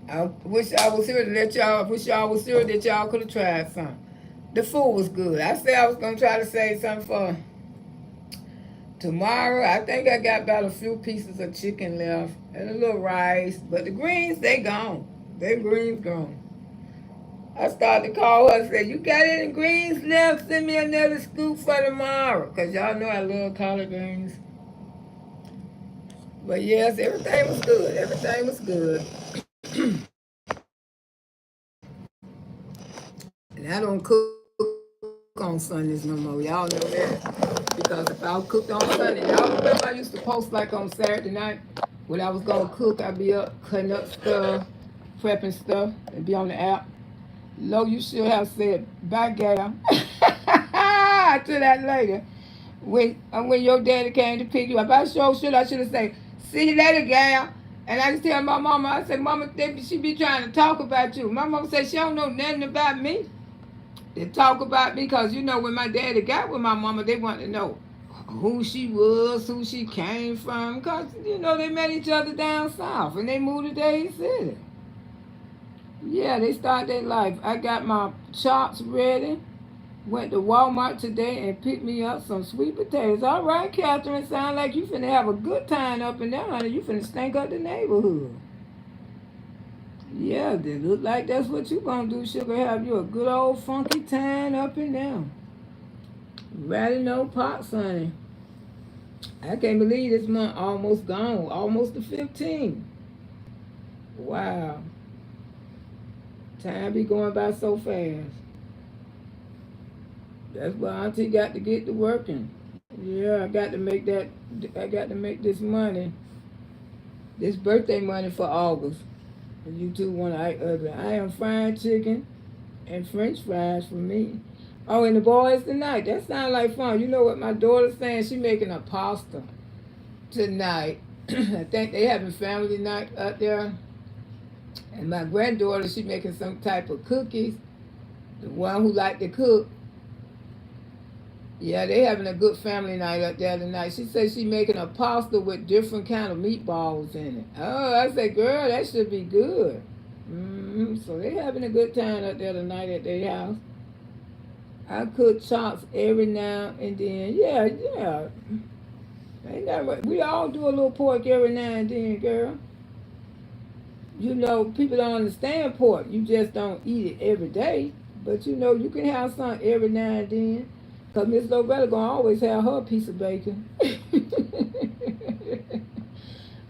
I wish I was here to let y'all, wish y'all was here that y'all could have tried some. The food was good. I said I was going to try to save something for tomorrow. I think I got about a few pieces of chicken left and a little rice. But the greens, they gone. They greens gone. I started to call her and said, you got any greens left? Send me another scoop for tomorrow. Because y'all know I love collard greens. But yes, everything was good. Everything was good. And I don't cook on Sundays no more. Y'all know that. Because if I cooked on Sunday, y'all remember I used to post like on Saturday night when I was going to cook, I'd be up cutting up stuff, prepping stuff, and be on the app. Lo, you should have said, bye, gal. To that lady. When your daddy came to pick you up, I should have said, see you later, gal. And I just tell my mama, I said, mama, she be trying to talk about you. My mama said she don't know nothing about me. They talk about me because, you know, when my daddy got with my mama, they wanted to know who she was, who she came from. Because, you know, they met each other down south and they moved to Dade City. Yeah, they started their life. I got my chops ready. Went to Walmart today and picked me up some sweet potatoes. All right, Catherine, sound like you finna have a good time up in there, honey. You finna stink up the neighborhood. Yeah, they look like that's what you gonna do, sugar. Have you a good old funky time up in there. Rather no pots, honey. I can't believe this month almost gone. Almost the 15th. Wow. Time be going by so fast. That's why Auntie got to get to working. Yeah, I got to make that. I got to make this money, this birthday money for August. And you two want to act ugly. I am frying chicken and French fries for me. Oh, and the boys tonight. That sounds like fun. You know what my daughter's saying? She making a pasta tonight. I think they having family night up there. And my granddaughter, she making some type of cookies. The one who like to cook. Yeah, they having a good family night up there tonight. She said she making a pasta with different kind of meatballs in it. Oh, I said, girl, that should be good. So they having a good time up there tonight at their house. I cook chops every now and then. Yeah. Ain't that right? We all do a little pork every now and then, girl. You know, people don't understand pork. You just don't eat it every day. But you know, you can have some every now and then. Because Miss Loretta gonna always have her piece of bacon.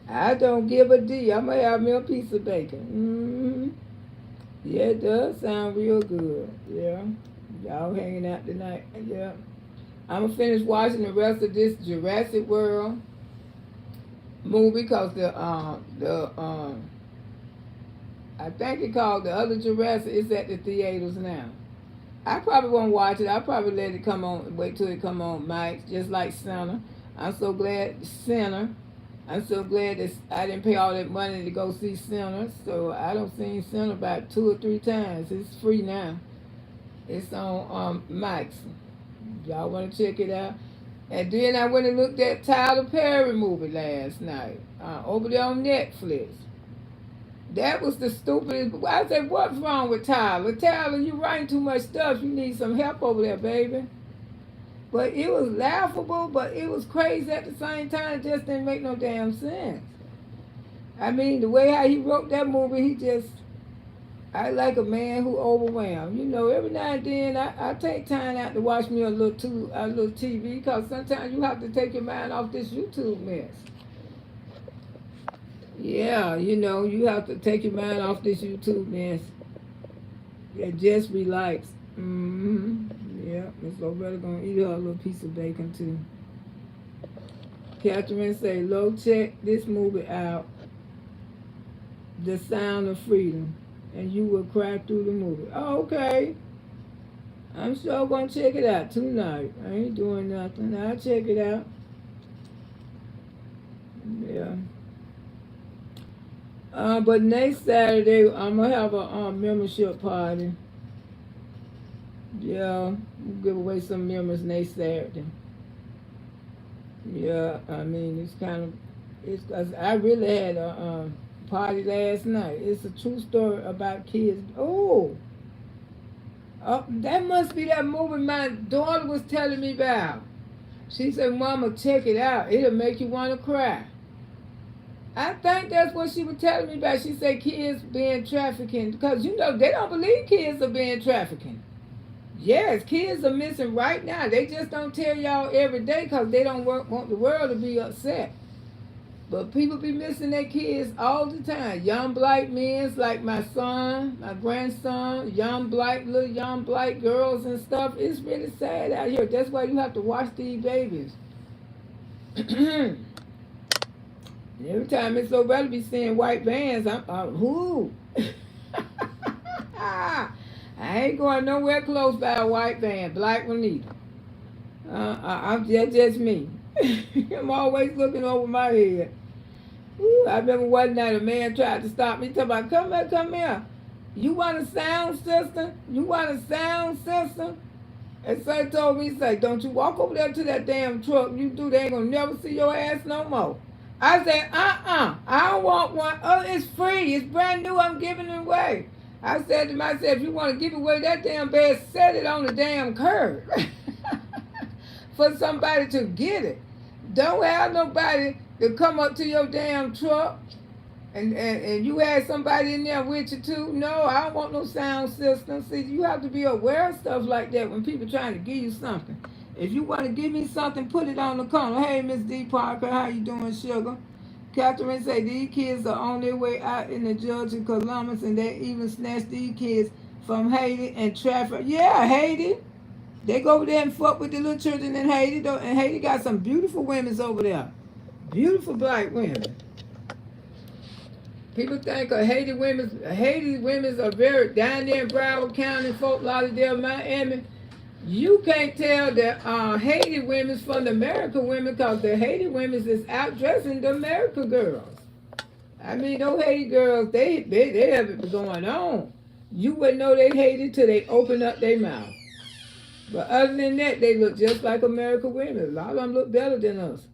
I don't give a D. I'm gonna have me a piece of bacon. Yeah, it does sound real good. Yeah. Y'all hanging out tonight. Yeah. I'm gonna finish watching the rest of this Jurassic World movie because I think it called the other Jurassic. It's at the theaters now. I probably won't watch it. I'll probably let it come on. Wait till it come on, Mike. Just like Center. I'm so glad Center. I'm so glad that I didn't pay all that money to go see Center. So I don't see Center about 2 or 3 times. It's free now. It's on Mike's. Y'all want to check it out? And then I went and looked at Tyler Perry movie last night over there on Netflix. That was the stupidest. I said, what's wrong with Tyler? Tyler, you writing too much stuff. You need some help over there, baby. But it was laughable, but it was crazy at the same time. It just didn't make no damn sense. I mean, the way how he wrote that movie, I like a man who overwhelmed. You know, every now and then I take time out to watch me a little TV because sometimes you have to take your mind off this YouTube mess. Yeah, you know, you have to take your mind off this YouTube mess. Yeah, just relax. Yeah, Miss Loretta gonna eat her a little piece of bacon too. Catherine say, "Lo, check this movie out, The Sound of Freedom, and you will cry through the movie." Oh, okay. I'm sure gonna check it out tonight. I ain't doing nothing. I'll check it out. Yeah. But next Saturday, I'm gonna have a membership party. Yeah, we'll give away some members next Saturday. Yeah, I mean it's cause I really had a party last night. It's a true story about kids. Oh, that must be that movie my daughter was telling me about. She said, "Mama, check it out. It'll make you want to cry." I think that's what she was telling me about. She said kids being trafficking because you know they don't believe kids are being trafficking. Yes, kids are missing right now. They just don't tell y'all every day because they don't want the world to be upset. But people be missing their kids all the time. Young black men like my son, my grandson, little young black girls and stuff. It's really sad out here. That's why you have to watch these babies. Every time it's so bad to be seeing white vans, I'm who? I ain't going nowhere close by a white van, black one either. I'm just me. I'm always looking over my head. Ooh, I remember one night a man tried to stop me, talking about, come here, come here. You want a sound system? You want a sound system? And so he told me, he said, don't you walk over there to that damn truck. You do, they ain't gonna never see your ass no more. I said, I don't want one. Oh, it's free. It's brand new. I'm giving it away. I said to myself, if you want to give away that damn bed, set it on the damn curb for somebody to get it. Don't have nobody to come up to your damn truck and you had somebody in there with you too. No, I don't want no sound system. See, you have to be aware of stuff like that when people trying to give you something. If you want to give me something, put it on the corner. Hey, Miss D. Parker, how you doing, sugar? Catherine say these kids are on their way out in the Georgia Columbus, and they even snatched these kids from Haiti and traffic. Yeah, Haiti. They go over there and fuck with the little children in Haiti. Though, and Haiti got some beautiful women over there. Beautiful black women. People think Haiti women are very down there in Broward County, Fort Lauderdale, Miami. You can't tell the Haiti women's from the American women because the Haiti women's is outdressing the American girls. I mean, those Haiti girls, they have it going on. You wouldn't know they hated till they open up their mouth. But other than that, they look just like American women. A lot of them look better than us.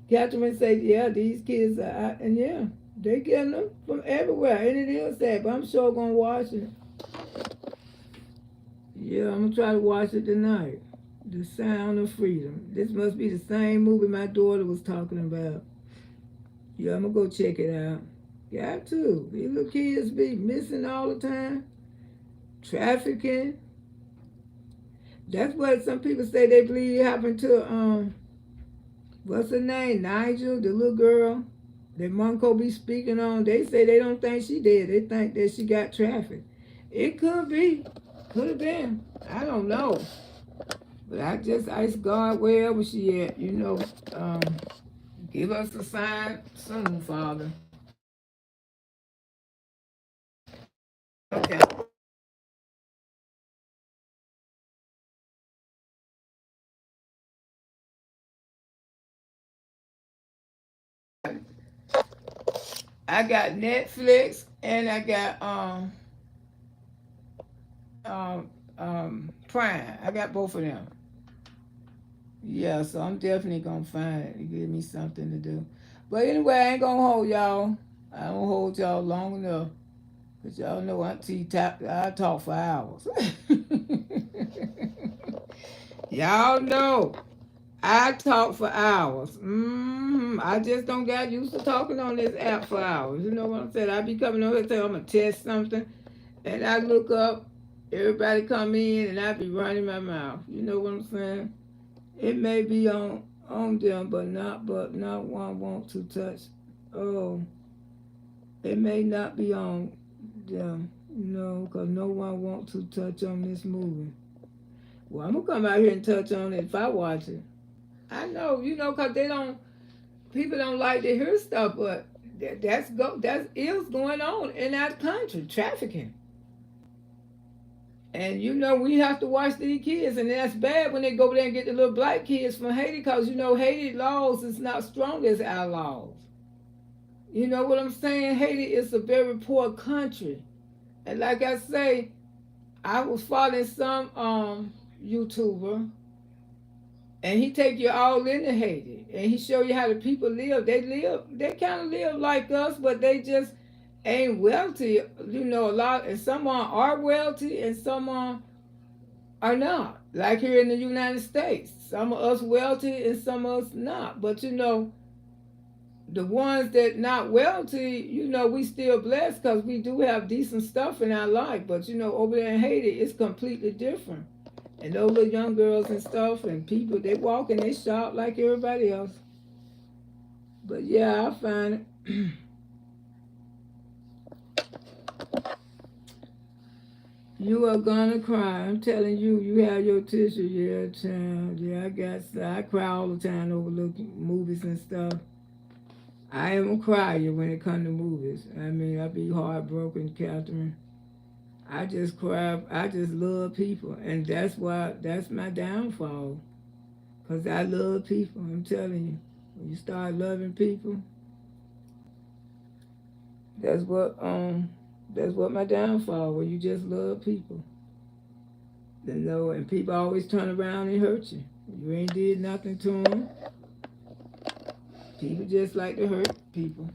Catherine said, yeah, these kids are out, and yeah, they getting them from everywhere. And it is sad, but I'm sure going to watch it. Yeah, I'm going to try to watch it tonight. The Sound of Freedom. This must be the same movie my daughter was talking about. Yeah, I'm going to go check it out. Got to. These little kids be missing all the time. Trafficking. That's what some people say they believe happened to what's her name? Nigel, the little girl that Monco be speaking on. They say they don't think she did. They think that she got trafficked. It could be. Could have been. I don't know. But I just ask God wherever she at, um, give us a sign soon, Father. Okay. I got Netflix and I got Prime. I got both of them. Yeah, so I'm definitely gonna find it to give me something to do. But anyway, I ain't gonna hold y'all. I don't hold y'all long enough. Cause y'all know I talk for hours. Y'all know I talk for hours. I just don't got used to talking on this app for hours. You know what I'm saying? I be coming over here and say I'm gonna test something, and I look up, everybody come in, and I be running my mouth. You know what I'm saying? It may be on them, but not one want to touch. Oh, it may not be on them. No, cause no one want to touch on this movie. Well, I'm gonna come out here and touch on it if I watch it. I know, cause they don't. People don't like to hear stuff, but that's is going on in our country, trafficking. And we have to watch these kids, and that's bad when they go over there and get the little black kids from Haiti, because Haiti laws is not strong as our laws. You know what I'm saying? Haiti is a very poor country, and like I say, I was following some YouTuber, and he take you all into Haiti, and he show you how the people live. They kind of live like us, but they just ain't wealthy. A lot, and some are wealthy, and some are not. Like here in the United States, some of us wealthy and some of us not. But the ones that not wealthy, we still blessed because we do have decent stuff in our life. But over there in Haiti, it's completely different. And those little young girls and stuff and people, they walk and they shop like everybody else. But yeah, I find it. You are gonna cry. I'm telling you, you have your tissue. Yeah, child. Yeah, I cry all the time over little movies and stuff. I am a crier when it comes to movies. I mean, I be heartbroken, Catherine. I just cry. I just love people, and that's my downfall. Cause I love people. I'm telling you, when you start loving people, that's what my downfall. When you just love people, and people always turn around and hurt you. You ain't did nothing to them. People just like to hurt people.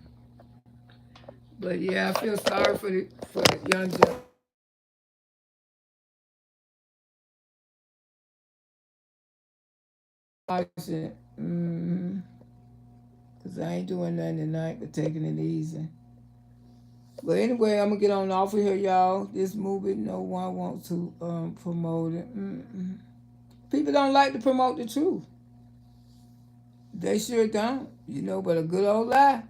But yeah, I feel sorry for the young generation. Cause I ain't doing nothing tonight but taking it easy. But anyway, I'm gonna get on off of here, y'all. This movie, no one wants to promote it. People don't like to promote the truth. They sure don't. But a good old lie.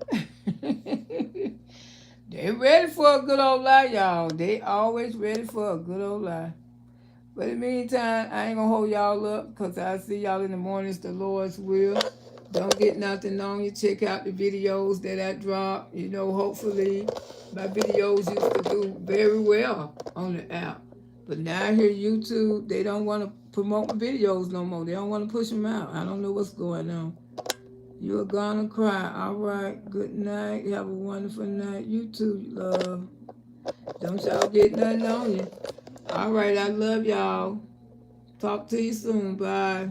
They ready for a good old lie, y'all. They always ready for a good old lie. But in the meantime, I ain't gonna hold y'all up because I see y'all in the mornings, the Lord's will. Don't get nothing on you. Check out the videos that I drop. Hopefully my videos used to do very well on the app. But now here YouTube, they don't want to promote my videos no more. They don't want to push them out. I don't know what's going on. You're gonna cry. All right. Good night. Have a wonderful night. You too, love. Don't y'all get nothing on you. All right. I love y'all. Talk to you soon. Bye.